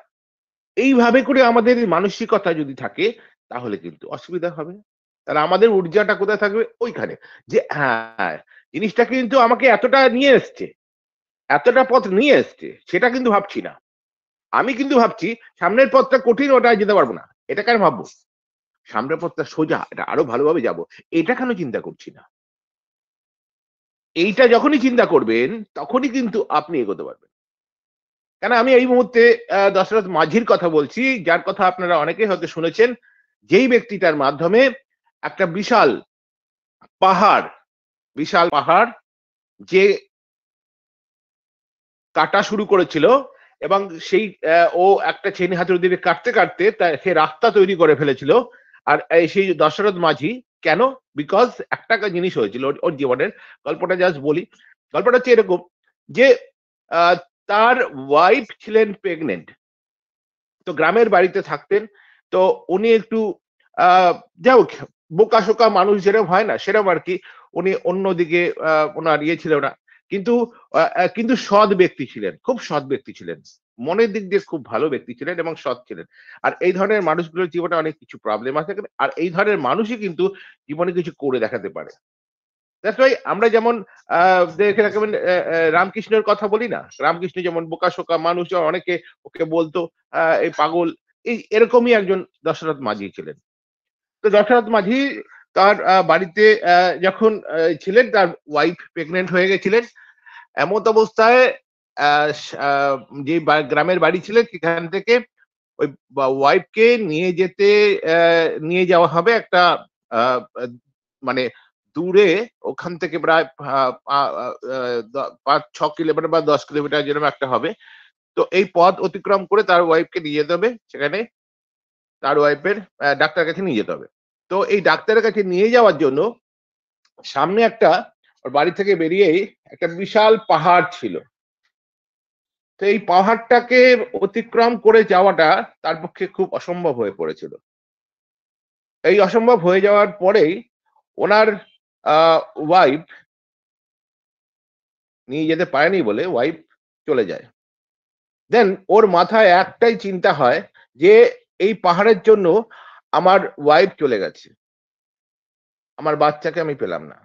S3: এইভাবে করে আমাদের মানসিকতা যদি থাকে তাহলে কিন্তু অসুবিধা হবে। তাহলে আমাদের ঊর্জাটা কোথায় থাকবে? ওইখানে, যে হ্যাঁ জিনিসটা কিন্তু আমাকে এতটা নিয়ে এসছে, এতটা পথ নিয়ে এসছে, সেটা কিন্তু ভাবছি না। আমি কিন্তু ভাবছি সামনের পথটা কঠিন, ওটা যেতে পারবো না, এটা কেন ভাববো? সামনের পথটা সোজা, এটা আরো ভালোভাবে যাব, এটা কেন চিন্তা করছি না? এইটা যখনই চিন্তা করবেন তখনই কিন্তু আপনি এগোতে পারবেন। কেন আমি এই মুহূর্তে দশরথ মাঝির কথা বলছি, যার কথা আপনারা অনেকেই হয়তো শুনেছেন, যেই ব্যক্তিটার মাধ্যমে একটা বিশাল পাহাড় যে কাটা শুরু করেছিল, এবং সেই ও একটা চেনি হাতুড়ি দিয়ে কাটতে কাটতে সে রাস্তা তৈরি করে ফেলেছিল। আর সেই দশরথ মাঝি কেন? বিকজ একটা জিনিস হয়েছিল ওর জীবনের। গল্পটা জাস্ট বলি। গল্পটা হচ্ছে এরকম যে তার ওয়াইফ ছিলেন প্রেগনেন্ট, তো গ্রামের বাড়িতে থাকতেন। তো উনি একটু যাই হোক বোকা শোকা মানুষ যেরকম হয় না, সেরকম আর কি। উনি অন্যদিকে ওনার ইয়ে ছিল না, কিন্তু সৎ ব্যক্তি ছিলেন, খুব সৎ ব্যক্তি ছিলেন, মনের দিক দিয়ে খুব ভালো ব্যক্তি ছিলেন এবং সৎ ছিলেন। আর এই ধরনের মানুষগুলোর জীবনে অনেক কিছু প্রবলেম আছে, আর এই ধরনের মানুষই কিন্তু জীবনে কিছু করে দেখাতে পারে। দ্যাটস ওয়াই আমরা যেমন দেখে রাখবেন রামকৃষ্ণের কথা বলি না, রামকৃষ্ণ যেমন বোকা শোকা মানুষ, অনেকে ওকে বলতো এই পাগল, এই এরকমই একজন দশরথ মাঝি ছিলেন। তো দশরথ মাঝি তার বাড়িতে যখন ছিলেন, তার ওয়াইফ প্রেগনেন্ট হয়ে গেছিলেন। এমত অবস্থায় যে গ্রামের বাড়ি ছিলেন সেখান থেকে ওই ওয়াইফকে নিয়ে যাওয়া হবে একটা মানে দূরে, ওখান থেকে প্রায় 5-6 কিলোমিটার বা 10 কিলোমিটার যেরকম একটা হবে। তো এই পথ অতিক্রম করে তার ওয়াইফকে নিয়ে যেতে হবে, সেখানে তার ওয়াইফের ডাক্তারের কাছে নিয়ে যেতে হবে। তো এই ডাক্তারের কাছে নিয়ে যাওয়ার জন্য সামনে একটা, ওর বাড়ি থেকে বেরিয়েই একটা বিশাল পাহাড় ছিল। তো এই পাহাড়টাকে অতিক্রম করে যাওয়াটা তার পক্ষে খুব অসম্ভব হয়ে পড়েছিল। এই অসম্ভব হয়ে যাওয়ার পরেই ওনার ওয়াইফ নিয়ে যেতে পারেনি বলে ওয়াইফ চলে যায়। দেন ওর মাথায় একটাই চিন্তা হয় যে এই পাহাড়ের জন্য আমার ওয়াইফ চলে গেছে, আমার বাচ্চাকে আমি পেলাম না।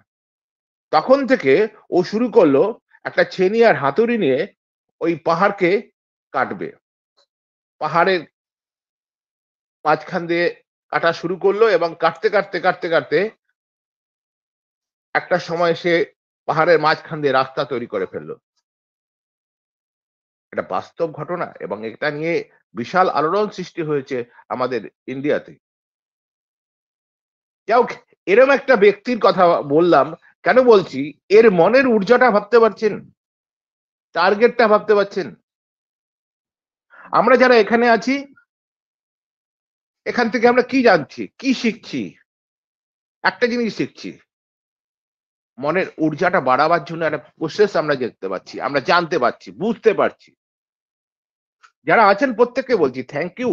S3: তখন থেকে ও শুরু করলো একটা ছেনি আর হাতুড়ি নিয়ে ওই পাহাড়কে কাটবে। পাহাড়ের মাঝখান দিয়ে কাটা শুরু করলো এবং কাটতে কাটতে কাটতে কাটতে একটা সময় সে পাহাড়ের মাঝখান দিয়ে রাস্তা তৈরি করে ফেললো। এটা বাস্তব ঘটনা এবং এটা নিয়ে বিশাল আলোড়ন সৃষ্টি হয়েছে আমাদের ইন্ডিয়াতে। যাই হোক, এরম একটা ব্যক্তির কথা বললাম, কেন বলছি? এর মনের ঊর্জাটা ভাবতে পারছেন, টার্গেটটা ভাবতে পারছেন? আমরা যারা এখানে আছি, এখান থেকে আমরা কি জানছি, কি শিখছি? একটা জিনিস শিখছি, মনের ঊর্জাটা বাড়াবার জন্য একটা প্রসেস আমরা দেখতে পাচ্ছি, আমরা জানতে পারছি, বুঝতে পারছি। যারা আছেন প্রত্যেককে বলছি থ্যাংক ইউ।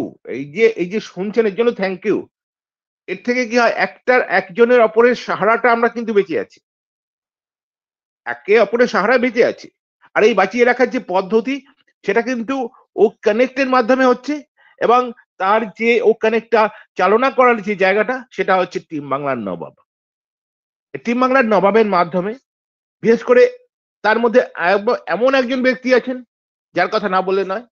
S3: এই যে শুনছেন এর জন্য থ্যাংক ইউ। এর থেকে কি হয়, একজনের অপরের সাহারাটা আমরা কিন্তু বেঁচে আছি, একে অপরের সাহারা বেঁচে আছি। আর এই বাঁচিয়ে রাখার যে পদ্ধতি, সেটা কিন্তু ও কানেক্টের মাধ্যমে হচ্ছে, এবং তার যে ও কানেক্টটা চালনা করার যে জায়গাটা সেটা হচ্ছে টিম বাংলার নবাব। টিম বাংলার নবাবের মাধ্যমে বিশেষ করে তার মধ্যে এমন একজন ব্যক্তি আছেন যার কথা না বললে নয়,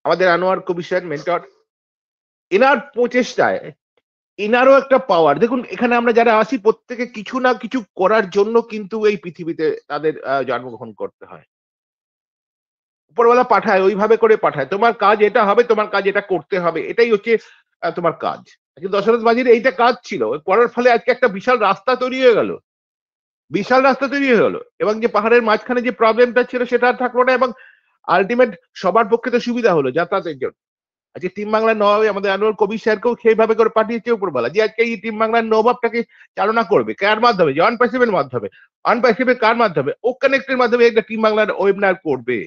S3: আমাদের আনোয়ার কবির স্যার মেন্টর। এনার প্রচেষ্টায় এনারও একটা পাওয়ার। দেখুন এখানে আমরা যারা আসি প্রত্যেকে কিছু না কিছু করার জন্য কিন্তু এই পৃথিবীতে তাদের জন্মগ্রহণ করতে হয়। উপরওয়ালা পাঠায়, ওইভাবে করে পাঠায়, তোমার কাজ এটা হবে, তোমার কাজ এটা করতে হবে, এটাই হচ্ছে তোমার কাজ। কিন্তু দশরথ বাজির এইটা কাজ ছিল, করার ফলে আজকে একটা বিশাল রাস্তা তৈরি হয়ে গেল, বিশাল রাস্তা তৈরি হয়ে গেল, এবং যে পাহাড়ের মাঝখানে যে প্রবলেমটা ছিল সেটা আর থাকলো না, এবং আলটিমেট সবার পক্ষে তো সুবিধা হলো যাতায়াতের জন্য। আজকে টিম বাংলার নবাবে আমাদের আনোয়ার কবির স্যারকেও সেইভাবে করে পাঠিয়েছে উপরবেলা, যে আজকে এই টিম বাংলার নবাবটাকে চালনা করবে কার মাধ্যমে, যে অনপ্যাসিভের মাধ্যমে। অনপ্যাসিভের কার মাধ্যমে? ও কানেক্টের মাধ্যমে একটা টিম বাংলার ওয়েবিনার করবে।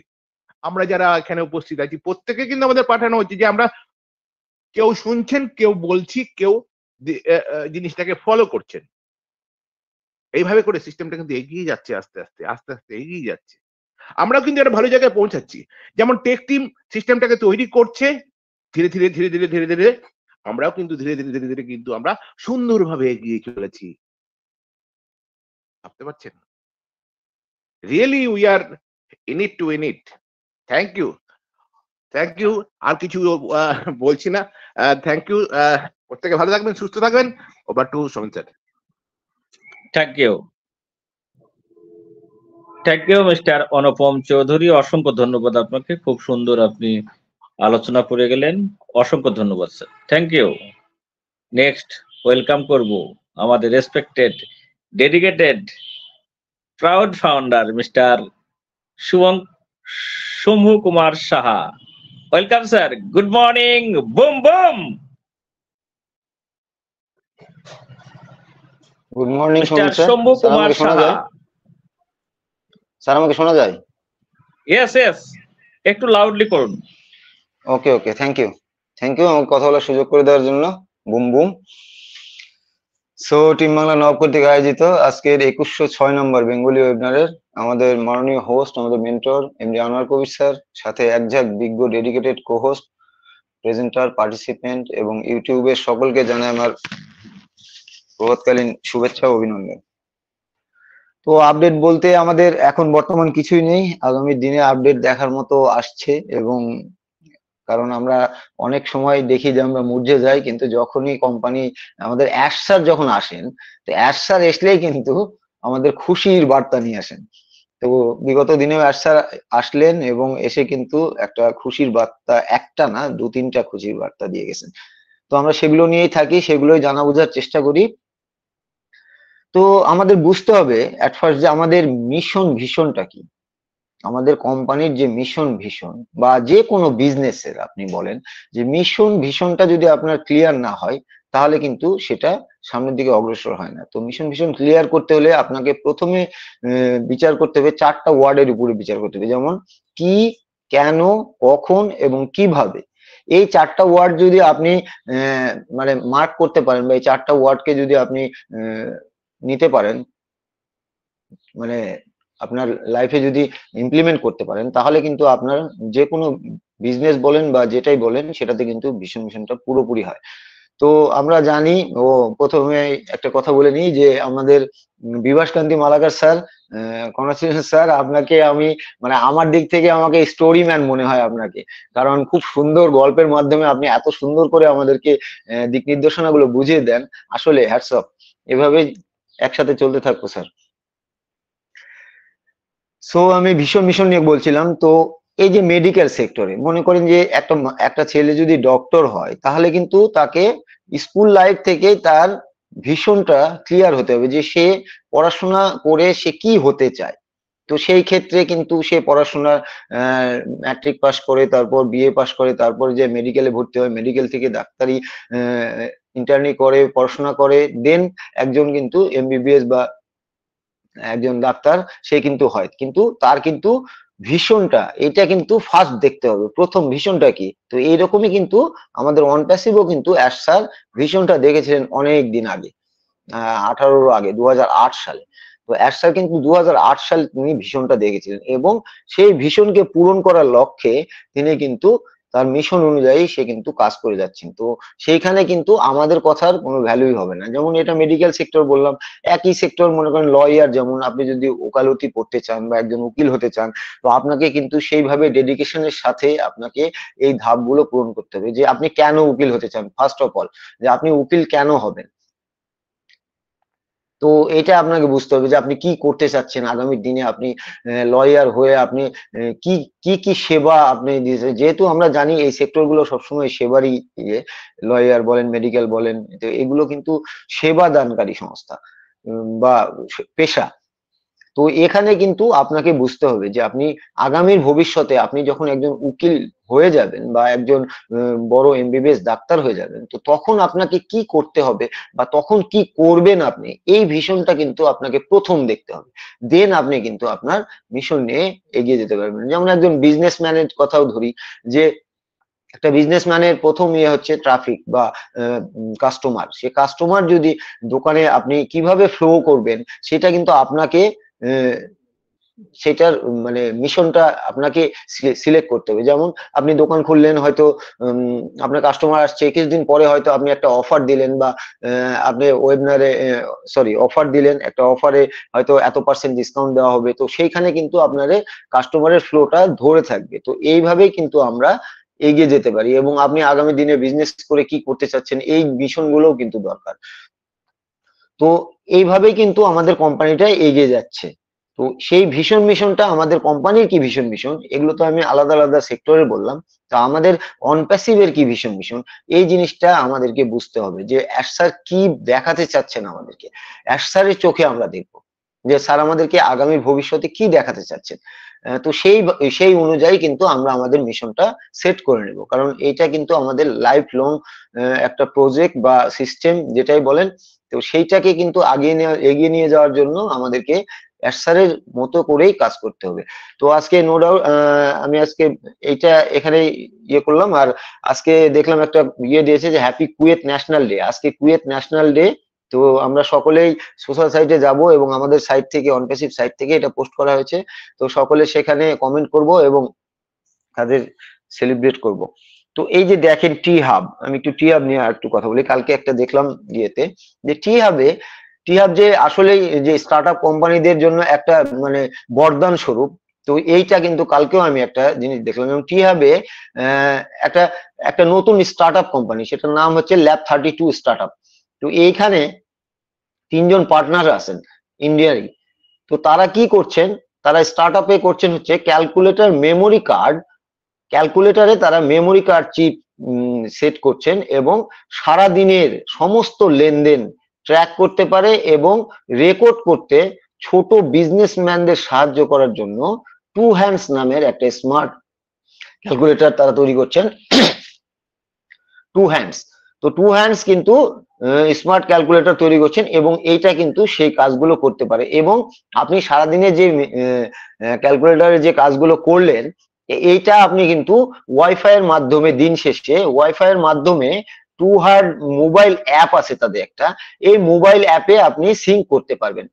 S3: আমরা যারা এখানে উপস্থিত আছি প্রত্যেকে কিন্তু আমাদের পাঠানো হচ্ছে, যে আমরা কেউ শুনছেন, কেউ বলছি, কেউ জিনিসটাকে ফলো করছেন। এইভাবে করে সিস্টেমটা কিন্তু এগিয়ে যাচ্ছে, আস্তে আস্তে আস্তে আস্তে এগিয়ে যাচ্ছে। আমরাও কিন্তু একটা ভালো জায়গায় পৌঁছাচ্ছি। যেমন টেক টিম সিস্টেমটাকে তৈরি করছে, ধীরে ধীরে ধীরে ধীরে ধীরে ধীরে আমরাও কিন্তু ধীরে ধীরে ধীরে ধীরে কিন্তু আমরা সুন্দরভাবে এগিয়ে চলেছি। ভাবতে পারছেন? Really we are in it to win it. Thank you, thank you. আর কিছু বলছি না। Thank you. প্রত্যেকে ভালো থাকবেন, সুস্থ থাকবেন। Over to Samit sir.
S2: Thank you, thank you mister Anupam Chowdhury, অসংখ্য ধন্যবাদ আপনাকে। খুব সুন্দর আপনি আলোচনা করে গেলেন, অসংখ্য ধন্যবাদ sir, thank you. Next welcome করব আমাদের respected, dedicated, proud founder mister Shambhu Kumar Saha. Welcome sir, good morning, boom boom.
S4: Good morning
S2: mister Shambhu Kumar Saha.
S4: Sir আমাকে শোনা যায়?
S2: ইয়েস ইয়েস, একটু লাউডলি করুন।
S4: ওকে ওকে, থ্যাংক ইউ আমাকে কথা বলার সুযোগ করে দেওয়ার জন্য। Boom boom. So team Bangla Nawab কর্তৃক আয়োজিত আজকের 2106 নম্বর বেঙ্গলি ওয়েবিনারের আমাদের মাননীয় হোস্ট, আমাদের মেন্টর এমডি আনোয়ার কবির স্যার, সাথে একঝাঁক বিজ্ঞ dedicated co host, presenter, participant এবং ইউটিউবের সকলকে জানাই আমার প্রভাতকালীন শুভেচ্ছা ও অভিনন্দন। তো আপডেট বলতে আমাদের এখন বর্তমান কিছুই নেই, আগামী দিনে আপডেট দেখার মতো আসছে, এবং কারণ আমরা অনেক সময় দেখি যে আমরা মূর্ঝে যাই, কিন্তু যখনই কোম্পানি আমাদের অ্যাশ স্যার যখন আসেন, তো অ্যাশ স্যার আসলেই কিন্তু আমাদের খুশির বার্তা নিয়ে আসেন। তো বিগত দিনেও অ্যাশ স্যার আসলেন এবং এসে কিন্তু একটা খুশির বার্তা, একটা না 2-3টা খুশির বার্তা দিয়ে গেছেন। তো আমরা সেগুলো নিয়েই থাকি, সেগুলোই জানা বোঝার চেষ্টা করি। তো আমাদের বুঝতে হবে অ্যাট ফার্স্ট যে আমাদের মিশন ভিশনটা কি, আমাদের কোম্পানির যে মিশন ভিশন বা যে কোনো বিজনেসের আপনি বলেন যে মিশন ভিশনটা যদি আপনার ক্লিয়ার না হয় তাহলে কিন্তু সেটা সামনের দিকে অগ্রসর হয় না। তো মিশন ভিশন ক্লিয়ার করতে হলে আপনাকে প্রথমে বিচার করতে হবে 4টা ওয়ার্ডের উপরে বিচার করতে হবে, যেমন কি, কেন, কখন এবং কিভাবে। এই 4টা ওয়ার্ড যদি আপনি মানে মার্ক করতে পারেন বা এই 4টা ওয়ার্ডকে যদি আপনি নিতে পারেন, মানে আপনার লাইফে যদি ইমপ্লিমেন্ট করতে পারেন, তাহলে কিন্তু আপনার যে কোনো বিজনেস বলেন বা যেটাই বলেন সেটাতে কিন্তু ভিশন মিশনটা পুরোপুরি হয়। তো আমরা জানি, ও প্রথমে একটা কথা বলে নিই যে আমাদের বিভাস কান্তি মালাকার স্যার, কংগ্রাচুলেশন স্যার, আপনাকে আমি মানে আমার দিক থেকে আমাকে স্টোরি ম্যান মনে হয় আপনাকে, কারণ খুব সুন্দর গল্পের মাধ্যমে আপনি এত সুন্দর করে আমাদেরকে দিক নির্দেশনা গুলো বুঝিয়ে দেন। আসলে হ্যাটস অফ, এভাবে একসাথে চলতে থাকবো স্যার। সো আমি ভীষণ মিশন নিয়ে বলছিলাম। তো এই যে মেডিকেল সেক্টরে মনে করেন যে একটা ছেলে যদি ডক্টর হয়, তাহলে কিন্তু তাকে স্কুল লাইফ থেকে তার ভিশনটা ক্লিয়ার হতে হবে যে সে পড়াশোনা করে সে কি হতে চায়। তো সেই ক্ষেত্রে কিন্তু সে পড়াশোনা ম্যাট্রিক পাস করে, তারপর বিএ পাস করে, তারপর যে মেডিকেলে ভর্তি হয়, মেডিকেল থেকে ডাক্তারি ইন্টার্নি করে, পড়াশোনা করে, দেন একজন কিন্তু এমবিবিএস বা একজন ডাক্তার সে কিন্তু হয়। কিন্তু তার কিন্তু ভিশনটা, এটা কিন্তু ফার্স্ট দেখতে হবে, প্রথম ভিশনটা কি। তো এইরকমই কিন্তু আমাদের অনপ্যাসিভও কিন্তু অ্যাশ স্যার ভিশনটা দেখেছিলেন অনেক দিন আগে, 18 আগে 2008 সালে। তো স্যার কিন্তু 2008 সালে তিনি ভিশনটা দেখেছিলেন এবং সেই ভিশনকে পূরণ করার লক্ষ্যে তিনি কিন্তু তার মিশন অনুযায়ী সে কিন্তু কাজ করে যাচ্ছেন। তো সেইখানে কিন্তু আমাদের কথার কোনো ভ্যালুই হবে না। যেমন এটা মেডিকেল সেক্টর বললাম, একই সেক্টর মনে করেন লয়ার, যেমন আপনি যদি ওকালতি পড়তে চান বা একজন উকিল হতে চান, তো আপনাকে কিন্তু সেইভাবে ডেডিকেশনের সাথে আপনাকে এই ধাপগুলো পূরণ করতে হবে। যে আপনি কেন উকিল হতে চান, ফার্স্ট অফ অল যে আপনি উকিল কেন হবেন, তো এটা আপনাকে বুঝতে হবে যে আপনি কি করতে চাচ্ছেন আগামী দিনে। আপনি লয়ার হয়ে আপনি কি কি কি সেবা আপনি যেহেতু আমরা জানি এই সেক্টর গুলো সবসময় সেবারই ইয়ে, লয়ার বলেন, মেডিকেল বলেন, তো এগুলো কিন্তু সেবা দানকারী সংস্থা বা পেশা। তো এখানে কিন্তু আপনাকে বুঝতে হবে যে আপনি আগামীর ভবিষ্যতে আপনি যখন একজন উকিল হয়ে যাবেন বা একজন বড় এমবিবিএস ডাক্তার হয়ে যাবেন, তো তখন আপনাকে কি করতে হবে বা তখন কি করবেন আপনি, এই ভিশনটা কিন্তু আপনাকে প্রথম দেখতে হবে। দেন আপনি কিন্তু আপনার মিশন নিয়ে এগিয়ে যেতে পারবেন। যেমন একজন বিজনেসম্যানের কথাও ধরি, যে একটা বিজনেসম্যানের প্রথম ইয়ে হচ্ছে ট্রাফিক বা কাস্টমার। সে কাস্টমার যদি দোকানে আপনি কিভাবে ফ্লো করবেন সেটা কিন্তু আপনাকে সেটার মানে মিশনটা আপনাকে সিলেক্ট করতে হবে। যেমন আপনি দোকান খুললেন, হয়তো আপনার কাস্টমার আসছে, 21 দিন পরে হয়তো আপনি একটা অফার দিলেন বা আপনি ওয়েবিনারে অফার দিলেন, একটা অফারে হয়তো এত % ডিসকাউন্ট দেওয়া হবে। তো সেইখানে কিন্তু আপনার কাস্টমারের ফ্লোটা ধরে থাকবে। তো এইভাবেই কিন্তু আমরা এগিয়ে যেতে পারি এবং আপনি আগামী দিনে বিজনেস করে কি করতে চাচ্ছেন এই মিশন গুলোও কিন্তু দরকার। তো এইভাবেই কিন্তু আমাদের কোম্পানিটা এগিয়ে যাচ্ছে। তো সেই ভিশন মিশনটা আমাদের কোম্পানির কি ভিশন মিশন, এগুলো তো আমি আলাদা আলাদা সেক্টরে বললাম। তা আমাদের অন প্যাসিভের কি ভিশন মিশন, এই জিনিসটা আমাদেরকে বুঝতে হবে যে স্যার কি দেখাতে চাচ্ছেন আমাদেরকে। স্যারের চোখে আমরা দেখবো যে স্যার আমাদেরকে আগামী ভবিষ্যতে কি দেখাতে চাচ্ছেন। তো সেই অনুযায়ী কিন্তু আমরা আমাদের মিশনটা সেট করে নেব, কারণ এটা কিন্তু আমাদের লাইফ লং একটা প্রজেক্ট বা সিস্টেম যেটাই বলেন। তো সেইটাকে কিন্তু এগিয়ে নিয়ে যাওয়ার জন্য আমাদেরকে স্যারের মতো করেই কাজ করতে হবে। তো আজকে নো ডাউট আমি আজকে এইটা এখানে ইয়ে করলাম। আর আজকে দেখলাম একটা ইয়ে দিয়েছে যে হ্যাপি কুয়েত ন্যাশনাল ডে। আজকে কুয়েত ন্যাশনাল ডে। তো আমরা সকলেই সোশ্যাল সাইটে যাব এবং আমাদের সাইট থেকে, অনপ্যাসিভ সাইট থেকে এটা পোস্ট করা হয়েছে। তো সকলে সেখানে কমেন্ট করব এবং তাদের সেলিব্রেট করব। তো এই যে দেখেন টি হাব, আমি একটু টি হাব নিয়ে একটু কথা বলি। কালকে একটা দেখলাম ইয়েতে যে টি হাব যে আসলে যে স্টার্টআপ কোম্পানিদের জন্য একটা মানে বরদান স্বরূপ। তো এইটা কিন্তু কালকেও আমি একটা জিনিস দেখলাম এবং টি হাবে একটা একটা নতুন স্টার্টআপ কোম্পানি, সেটার নাম হচ্ছে ল্যাব 32 স্টার্টআপ। তো এইখানে 3 জন পার্টনার আছেন ইন্ডিয়ারই। তো তারা কি করছেন, তারা স্টার্টআপে করছেন হচ্ছে ক্যালকুলেটর মেমোরি কার্ড, ক্যালকুলেটরে তারা মেমোরি কার্ড চিপ সেট করছেন এবং সারা দিনের সমস্ত লেনদেন ট্র্যাক করতে পারে এবং রেকর্ড করতে ছোট বিজনেসম্যানদের সাহায্য করার জন্য টু হ্যান্ডস নামের একটা স্মার্ট ক্যালকুলেটর তারা তৈরি করছেন। টু হ্যান্ডস, তো টু হ্যান্ডস কিন্তু স্মার্ট ক্যালকুলেটর তৈরি করছেন এবং এইটা কিন্তু সেই কাজগুলো করতে পারে। এবং আপনি সারাদিনে যে ক্যালকুলেটরের যে কাজগুলো করলেন, এইটা আপনি কিন্তু ওয়াইফাই এর মাধ্যমে, দিন শেষে ওয়াইফাই এর মাধ্যমে টু হার্ড মোবাইল অ্যাপ আছে তাদের একটা, এই মোবাইল অ্যাপে আপনি সিঙ্ক করতে পারবেন।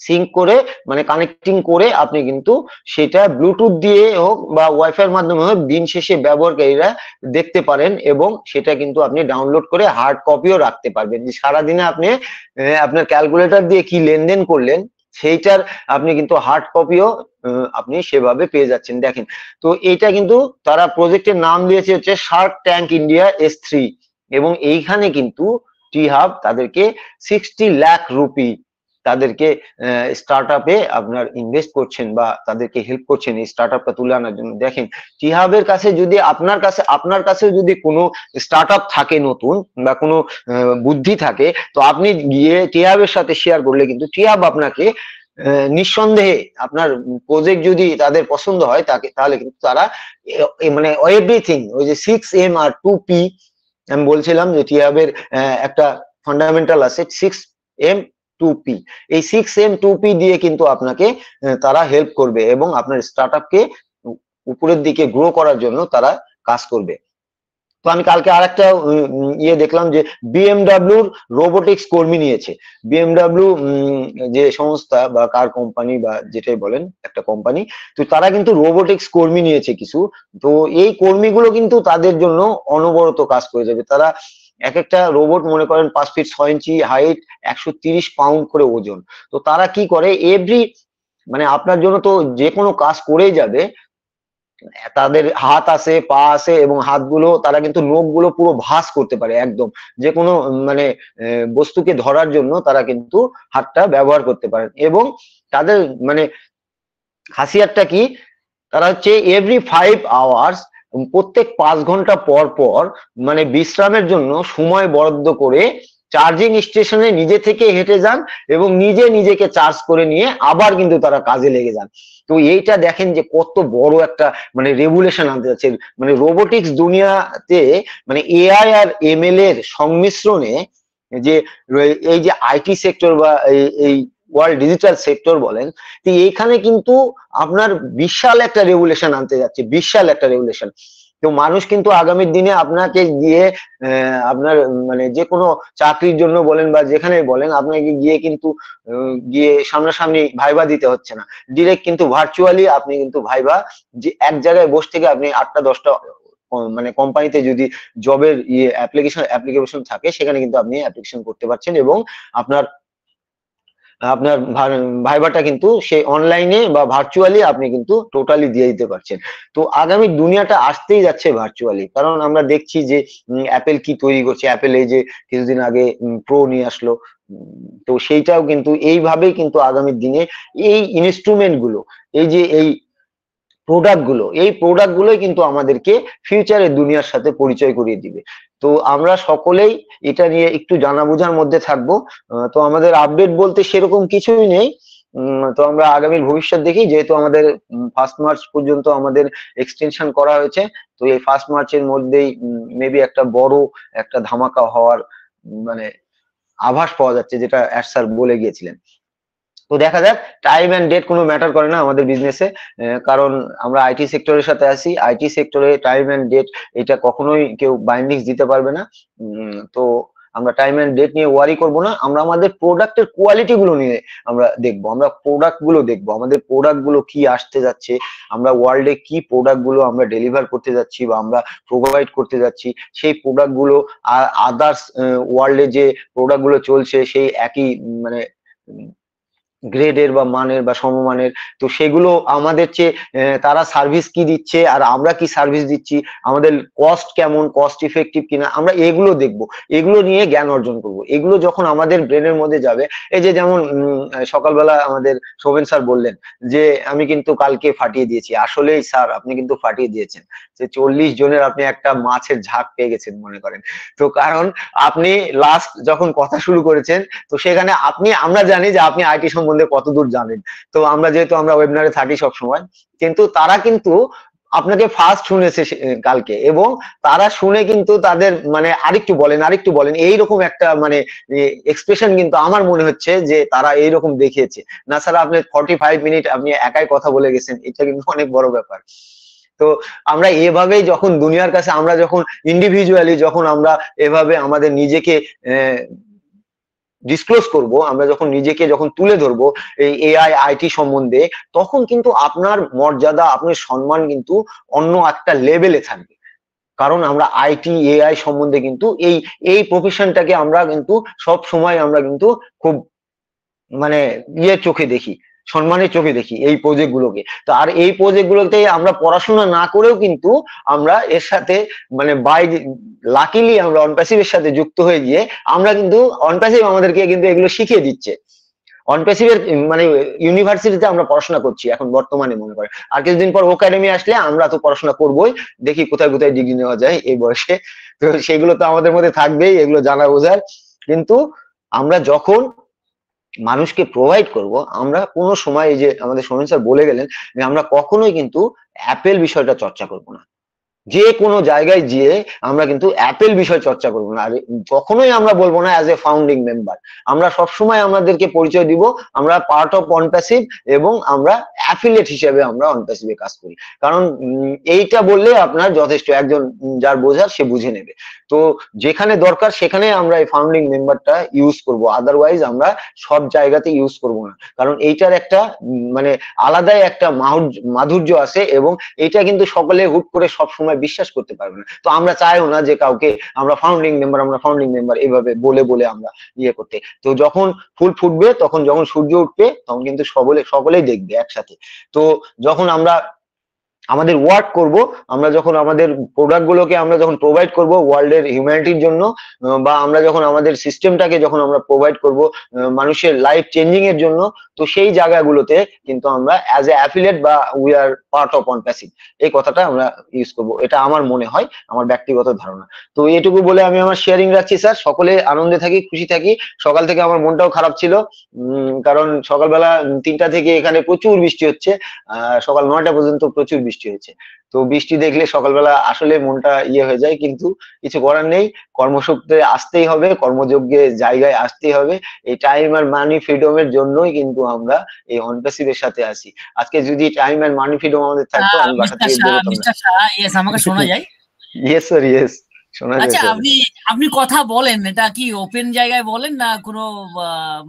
S4: সিঙ্ক করে মানে কানেক্টিং করে আপনি কিন্তু সেটা ব্লুটুথ দিয়ে হোক বা ওয়াইফাই এর মাধ্যমে হোক দিন শেষে ব্যবহারকারীরা দেখতে পারেন এবং সেটা কিন্তু আপনি ডাউনলোড করে হার্ড কপিও রাখতে পারবেন যে সারাদিনে আপনি আপনার ক্যালকুলেটর দিয়ে কি লেনদেন করলেন সেইটার আপনি কিন্তু হার্ড কপিও আপনি সেভাবে পেয়ে যাচ্ছেন। দেখেন, তো এইটা কিন্তু তারা প্রজেক্টের নাম দিয়েছে হচ্ছে শার্ক ট্যাঙ্ক ইন্ডিয়া S3 এবং এইখানে কিন্তু টি হাব তাদেরকে 60 লাখ রুপি তাদেরকে স্টার্টআপে আপনার ইনভেস্ট করছেন বা তাদেরকে হেল্প করছেন এই স্টার্টআপটা তুলে আনার জন্য। দেখেন, টি হাবের কাছে যদি আপনার কাছে যদি কোনো স্টার্টআপ থাকে নতুন বা কোনো বুদ্ধি থাকে, তো আপনি গিয়ে টি হাবের সাথে শেয়ার করলে কিন্তু টি হাব আপনাকে নিঃসন্দেহে আপনার প্রজেক্ট যদি তাদের পছন্দ হয় তাহলে কিন্তু তারা মানে এভরিথিং, ওই যে 6M আর 2P আমি বলছিলাম যে টি হাবের একটা ফান্ডামেন্টাল আছে 6M 2P, এই 6M 2P দিয়ে কিন্তু আপনাকে তারা হেল্প করবে এবং আপনার স্টার্টআপকে উপরের দিকে গ্রো করার জন্য তারা কাজ করবে। তো আমি কালকে আরেকটা ইয়ে দেখলাম যে বিএমডাব্লিউর রোবোটিক্স কর্মী নিয়েছে। বিএমডাব্লিউ যে সংস্থা বা কার কোম্পানি বা যেটাই বলেন একটা কোম্পানি, তো তারা কিন্তু রোবোটিক্স কর্মী নিয়েছে কিছু। তো এই কর্মীগুলো কিন্তু তাদের জন্য অনবরত কাজ করে যাবে। তারা এক একটা রোবট মনে করেন 5 ফিট 6 ইঞ্চি হাইট, 130 পাউন্ড করে ওজন। তো তারা কি করে এভরি মানে আপনার জন্য তো যে কোনো কাজ করেই যাবে। তাদের হাত আছে, পা আছে এবং হাতগুলো তারা কিন্তু নখগুলো পুরো ভাঁজ করতে পারে একদম। যে কোনো মানে বস্তুকে ধরার জন্য তারা কিন্তু হাতটা ব্যবহার করতে পারেন। এবং তাদের মানে খাসিয়াতটা কি, তারা হচ্ছে এভরি 5 আওয়ার্স প্রত্যেক 5 ঘন্টা পর পর মানে বিশ্রামের জন্য সময় বরাদ্দ করে চার্জিং স্টেশনে নিজে থেকে হেঁটে যান এবং নিজে নিজেকে চার্জ করে নিয়ে আবার কিন্তু তারা কাজে লেগে যান। তো এইটা দেখেন যে কত বড় একটা মানে রেভুলেশন আনতে যাচ্ছে। মানে রোবোটিক্স দুনিয়াতে মানে এআই আর এমএল এর সংমিশ্রণে যে এই যে আইটি সেক্টর বা এই ওয়ার্ল্ড ডিজিটাল সেক্টর বলেন, তো এইখানে কিন্তু আপনার বিশাল একটা রেভুলেশন আনতে যাচ্ছে, বিশাল একটা রেভুলেশন। তো মানুষ কিন্তু আগামী দিনে আপনাকে গিয়ে আপনার মানে যে কোনো চাকরির জন্য বলেন বা যেখানে বলেন, আপনাকে গিয়ে কিন্তু গিয়ে সামনাসামনি ভাইবা দিতে হচ্ছে না, ডিরেক্ট কিন্তু ভার্চুয়ালি আপনি কিন্তু ভাইবা যে এক জায়গায় বসে থেকে আপনি 8টা 10টা মানে কোম্পানিতে যদি জবের ইয়ে অ্যাপ্লিকেশন থাকে সেখানে কিন্তু আপনি অ্যাপ্লিকেশন করতে পারছেন এবং আপনার আপনার ভাইবাটা কিন্তু সেই অনলাইনে বা ভার্চুয়ালি আপনি কিন্তু টোটালি দিয়ে দিতে পারছেন। তো আগামী দুনিয়াটা আসতেই যাচ্ছে ভার্চুয়ালি, কারণ আমরা দেখছি যে অ্যাপেল কি তৈরি করছে। অ্যাপেল এই যে কিছুদিন আগে প্রো নিয়ে আসলো, তো সেইটাও কিন্তু এইভাবেই কিন্তু আগামী দিনে এই ইনস্ট্রুমেন্ট গুলো, এই যে এই এই প্রোডাক্ট গুলোই কিন্তু আমাদেরকে ফিউচারের দুনিয়ার সাথে পরিচয় করিয়ে দিবে। তো আমরা সকলেই এটা নিয়ে একটু জানা বোঝার মধ্যে থাকবো। তো আমাদের আপডেট বলতে সেরকম কিছুই নেই। তো আমরা আগামীর ভবিষ্যৎ দেখি, যেহেতু আমাদের 1 মার্চ পর্যন্ত আমাদের এক্সটেনশন করা হয়েছে। তো এই 1 মার্চের মধ্যেই মেবি একটা বড় একটা ধামাকা হওয়ার মানে আভাস পাওয়া যাচ্ছে, যেটা স্যার বলে গিয়েছিলেন। তো দেখা যাক, টাইম এন্ড ডেট কোনো ম্যাটার করে না আমাদের বিজনেসে, কারণ আমরা আইটি সেক্টরের সাথে আছি। আইটি সেক্টরে টাইম এন্ড ডেট এটা কখনোই কেউ বাইন্ডিংস দিতে পারবে না। তো আমরা টাইম এন্ড ডেট নিয়ে ওয়ারি করব না, আমরা আমাদের প্রোডাক্টের কোয়ালিটি গুলো নিয়ে আমরা দেখবো, আমরা প্রোডাক্ট গুলো দেখবো, আমাদের প্রোডাক্ট গুলো কি আসতে যাচ্ছে, আমরা ওয়ার্ল্ডে কি প্রোডাক্ট গুলো আমরা ডেলিভার করতে যাচ্ছি বা আমরা প্রোভাইড করতে যাচ্ছি, সেই প্রোডাক্ট গুলো আদার্স ওয়ার্ল্ডে যে প্রোডাক্ট গুলো চলছে সেই একই মানে গ্রেডের বা মানের বা সমমানের, তো সেগুলো আমাদের চেয়ে তারা সার্ভিস কি দিচ্ছে আর আমরা কি সার্ভিস দিচ্ছি, আমাদের কস্ট কেমন, কস্ট ইফেক্টিভ কিনা, আমরা এগুলো দেখবো, এগুলো নিয়ে জ্ঞান অর্জন করব। এগুলো যখন আমাদের ব্রেনের মধ্যে যাবে, এই যে যেমন সকালবেলা আমাদের শোভেন স্যার বললেন যে আমি কিন্তু কালকে ফাটিয়ে দিয়েছি, আসলেই স্যার আপনি কিন্তু ফাটিয়ে দিয়েছেন, যে 40 জনের আপনি একটা মাছের ঝাঁক পেয়ে গেছেন মনে করেন। তো কারণ আপনি লাস্ট যখন কথা শুরু করেছেন, তো সেখানে আমরা জানি যে আপনি আইটি সম্বন্ধে কতদূর জানেন। তো আমরা যেহেতু আমরা ওয়েবিনারে থাকি সব সময়, কিন্তু তারা কিন্তু আপনাকে ফার্স্ট শুনেছে কালকে, এবং তারা শুনে কিন্তু তাদের মানে আরেকটু বলেন এইরকম একটা মানে এক্সপ্রেশন কিন্তু আমার মনে হচ্ছে যে তারা এইরকম দেখিয়েছে। না স্যার আপনি 45 মিনিট আপনি একাই কথা বলে গেছেন, এটা কিন্তু অনেক বড় ব্যাপার। তো আমরা এভাবেই যখন দুনিয়ার কাছে আমরা যখন ইন্ডিভিজুয়ালি যখন আমরা এভাবে আমাদের নিজেকে ডিসক্লোজ করব, আমরা যখন নিজেকে যখন তুলে ধরবো এই এআই আইটি সম্বন্ধে, তখন কিন্তু আপনার মর্যাদা, আপনার সম্মান কিন্তু অন্য একটা লেভেলে থাকবে। কারণ আমরা আইটি এআই সম্বন্ধে কিন্তু এই প্রফেশনটাকে আমরা কিন্তু সব সময় আমরা কিন্তু খুব মানে চোখে দেখি, সম্মানের চোখে দেখি এই প্রজেক্ট গুলোকে। তো আর এই প্রজেক্ট গুলোতে আমরা পড়াশোনা না করেও কিন্তু আমরা এর সাথে মানে লাকিলি আমরা অনপ্যাসিভের সাথে যুক্ত হয়ে গিয়ে আমরা কিন্তু অনপ্যাসিভ আমাদেরকে কিন্তু এগুলো শিখিয়ে দিচ্ছে। অনপ্যাসিভের মানে ইউনিভার্সিটিতে আমরা পড়াশোনা করছি এখন বর্তমানে মনে করেন, আর কিছুদিন পর একাডেমি আসলে আমরা তো পড়াশোনা করবোই, দেখি কোথায় কোথায় ডিগ্রি নেওয়া যায় এই বয়সে। তো সেগুলো তো আমাদের মধ্যে থাকবেই, এগুলো জানা বোঝার। কিন্তু আমরা যখন মানুষকে প্রোভাইড করব, আমরা কোনো সময় এই যে আমাদের সোমেন স্যার বলে গেলেন যে আমরা কখনোই কিন্তু অ্যাপেল বিষয়টা চর্চা করব না। যে কোনো জায়গায় গিয়ে আমরা কিন্তু অ্যাপেল বিষয় চর্চা করবো না। আর কখনোই আমরা বলবো না অ্যাজ এ ফাউন্ডিং মেম্বার, আমরা সবসময় আমাদেরকে পরিচয় দিব আমরা পার্ট অফ অনপ্যাসিভ এবং আমরা অ্যাফিলিয়েট হিসেবে আমরা অনপ্যাসিভে কাজ করি। কারণ এইটা বললে আপনার যথেষ্ট, একজন যার বোঝার সে বুঝে নেবে। তো যেখানে দরকার সেখানে আমরা এই ফাউন্ডিং মেম্বারটা ইউজ করব, আদারওয়াইজ আমরা সব জায়গাতে ইউজ করব না। কারণ এইটার একটা মানে আলাদাই একটা মাধুর্য আছে এবং এটা কিন্তু সকলে হুট করে সব সময় বিশ্বাস করতে পারবে না। তো আমরা চাইও না যে কাউকে আমরা ফাউন্ডিং মেম্বার এভাবে বলে বলে আমরা ইয়ে করতে। তো যখন ফুল ফুটবে, তখন যখন সূর্য উঠবে, তখন কিন্তু সকলেই দেখবে একসাথে। তো যখন আমরা আমাদের ওয়ার্ক করব, আমরা যখন আমাদের প্রোডাক্ট গুলোকে আমরা যখন প্রোভাইড করব ওয়ার্ল্ডের হিউম্যানিটির জন্য, বা আমরা যখন আমাদের সিস্টেমটাকে যখন আমরা প্রোভাইড করব মানুষের লাইফ চেঞ্জিং এর জন্য, তো সেই জায়গাগুলোতে কিন্তু আমরা অ্যাজ এ অ্যাফিলিয়েট বা উই আর পার্ট অফ অনপ্যাসিভ এই কথাটা আমরা ইউজ করব। এটা আমার মনে হয়, আমার ব্যক্তিগত ধারণা। তো এটুকু বলে আমি আমার শেয়ারিং রাখছি স্যার। সকলে আনন্দে থাকি, খুশি থাকি। সকাল থেকে আমার মনটাও খারাপ ছিল, কারণ সকালবেলা 3টা থেকে এখানে প্রচুর বৃষ্টি হচ্ছে, সকাল 9টা পর্যন্ত প্রচুর বৃষ্টি হয়েছে। তো বৃষ্টি দেখলে সকালবেলা আসলে মনটা ইয়ে হয়ে যায়, কিন্তু কিছু করার নেই, কর্মসূত্রে আসতেই হবে, কর্মযোগ্যে জায়গায় আসতেই হবে। এই টাইম আর মানি ফ্রিডমের জন্যই কিন্তু আমরা এই অনপ্যাসিভের সাথে আসি। আজকে যদি টাইম আর মানি ফ্রিডম আমাদের থাকতো, আমি বাসা থেকে বেরোতাম না।
S5: ইয়েস, আমাকে শোনা যায়?
S4: ইয়েস স্যার, ইয়েস শোনা যায়।
S5: আচ্ছা, আপনি কথা বলেন, এটা কি ওপেন জায়গায় বলেন না কোনো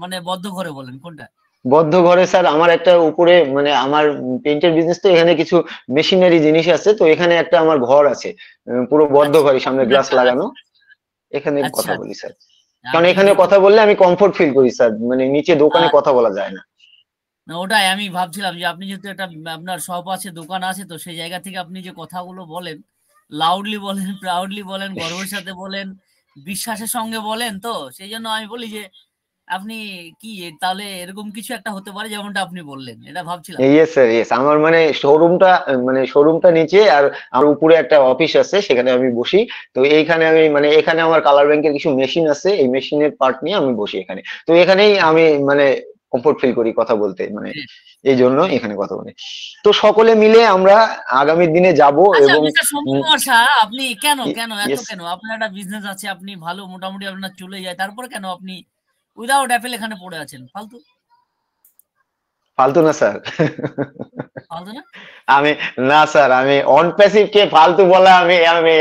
S5: মানে বদ্ধ ঘরে বলেন, কোনটা?
S4: বদ্ধ ঘরে স্যার। আমার একটা উপরে মানে আমার পেইন্টের বিজনেস, তো এখানে কিছু মেশিনারি জিনিস আছে, তো এখানে একটা আমার ঘর আছে পুরো বদ্ধ ঘরে, সামনে গ্লাস লাগানো, এখানে কথা বলি স্যার। কারণ এখানে কথা বললে আমি কমফোর্ট ফিল করি স্যার, মানে নিচে দোকানে কথা বলা যায় না।
S5: ওটাই আমি ভাবছিলাম যে আপনি যেহেতু একটা আপনার শপ আছে, দোকান আছে, তো সেই জায়গা থেকে আপনি যে কথাগুলো বলেন, লাউডলি বলেন, প্রাউডলি বলেন, গর্বের সাথে বলেন, বিশ্বাসের সঙ্গে বলেন, তো সেই জন্য আমি বলি যে আপনি কি তাহলে এরকম কিছু একটা হতে পারে যেমনটা আপনি বললেন, এটা ভাবছিলাম।
S4: Yes sir, yes. আমার মানে শোরুমটা নিচে, আর আমার উপরে একটা অফিস আছে, সেখানে আমি বসি। তো এইখানে আমি মানে এখানে আমার কালার ব্যাংকের কিছু মেশিন আছে, এই মেশিনের পার্ট নিয়ে আমি বসি এখানে। তো এখানেই আমি মানে কমফোর্ট ফিল করি কথা বলতে, মানে এই জন্য এখানে কথা বলি। তো সকলে মিলে আমরা আগামী দিনে যাব। এবং
S5: আপনি কেন এত কেন আপনার একটা বিজনেস আছে, আপনি ভালো মোটামুটি আপনার চলে যায়, তারপরে কেন আপনি উইদাউট অ্যাপেল এখানে পড়ে আছেন?
S4: ফালতু না স্যার,
S5: ফালতু না?
S4: আমি না স্যার, আমি অনপ্যাসিভ কে ফালতু বলা আমি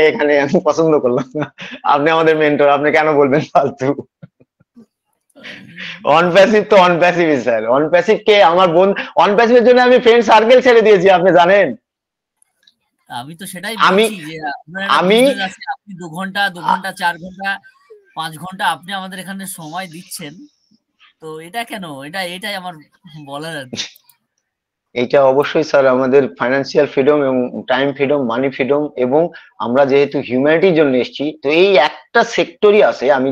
S4: এখানে আমি পছন্দ করলাম না। আপনি আমাদের মেন্টর, আপনি কেন বলবেন ফালতু? অনপ্যাসিভ তো অনপ্যাসিভই স্যার। অনপ্যাসিভ কে আমার অনপ্যাসিভের জন্য আমি ফ্রেন্ড সার্কেল ছেড়ে দিয়েছি, আপনি জানেন।
S5: আমি তো সেটাই বলছি যে আপনি 2 ঘন্টা 4 ঘন্টা 5 ঘন্টা আপনি আমাদের এখানে সময় দিচ্ছেন, তো এটা কেন? এটাই আমার বলার আর কি।
S4: এটা অবশ্যই স্যার আমাদের ফাইন্যান্সিয়াল ফ্রিডম এবং টাইম ফ্রিডম, মানি ফ্রিডম, এবং আমরা যেহেতু হিউম্যানিটির জন্য এসেছি, তো এই একটা সেক্টরই আছে আমি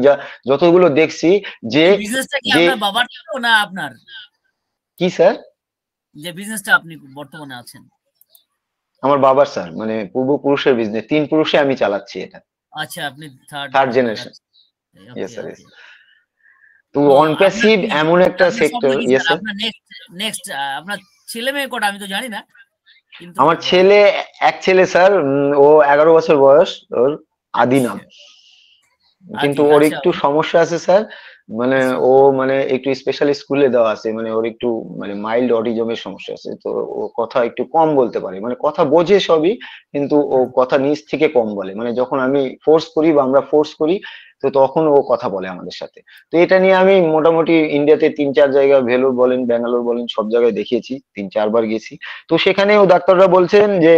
S4: যতগুলো দেখছি যে
S5: বিজনেসটা কি আপনার বাবার ছিল না আপনার?
S4: কি স্যার?
S5: যে বিজনেসটা আপনি বর্তমানে আছেন?
S4: আমার বাবার স্যার, মানে পূর্বপুরুষের বিজনেস, 3 পুরুষে আমি চালাচ্ছি এটা।
S5: আচ্ছা, আপনি
S4: থার্ড জেনারেশন। Yes sir. তো অনপ্যাসিভ এমন একটা সেক্টর। Yes sir.
S5: নেক্সট আপনার ছেলে মেয়ে কটা আমি তো জানি না, কিন্তু
S4: আমার এক ছেলে স্যার, ও 11 বছর বয়স, ওর আদি নাম। কিন্তু ওর একটু সমস্যা আছে স্যার, মানে ও মানে একটু স্পেশাল স্কুলে দেওয়া আছে, মানে ওর একটু মানে মাইল্ড অটিজমের সমস্যা আছে। তো ও কথা একটু কম বলতে পারে, মানে কথা বোঝে সবই, কিন্তু ও কথা নিজ থেকে কম বলে। মানে যখন আমি ফোর্স করি বা আমরা ফোর্স করি, তো তখন ও কথা বলে আমাদের সাথে। তো এটা নিয়ে আমি মোটামুটি ইন্ডিয়াতে 3-4 জায়গায়, ভেলোর বলেন, ব্যাঙ্গালোর বলেন, সব জায়গায় দেখিয়েছি, 3-4 বার গেছি। তো সেখানেও ডাক্তাররা বলছেন যে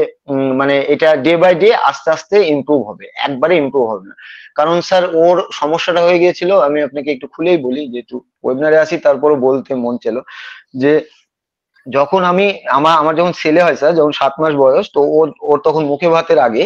S4: মানে এটা ডে বাই ডে আস্তে আস্তে ইমপ্রুভ হবে, একবারে ইমপ্রুভ হবে না। কারণ স্যার ওর সমস্যাটা হয়ে গিয়েছিল, আমি আপনাকে একটু খুলেই বলি, যেহেতু ওয়েবিনারে আসি তারপরও বলতে মন ছিল যে যখন আমার যখন ছেলে হয় স্যার, যখন 7 মাস বয়স, তো ওর তখন মুখে ভাতের আগে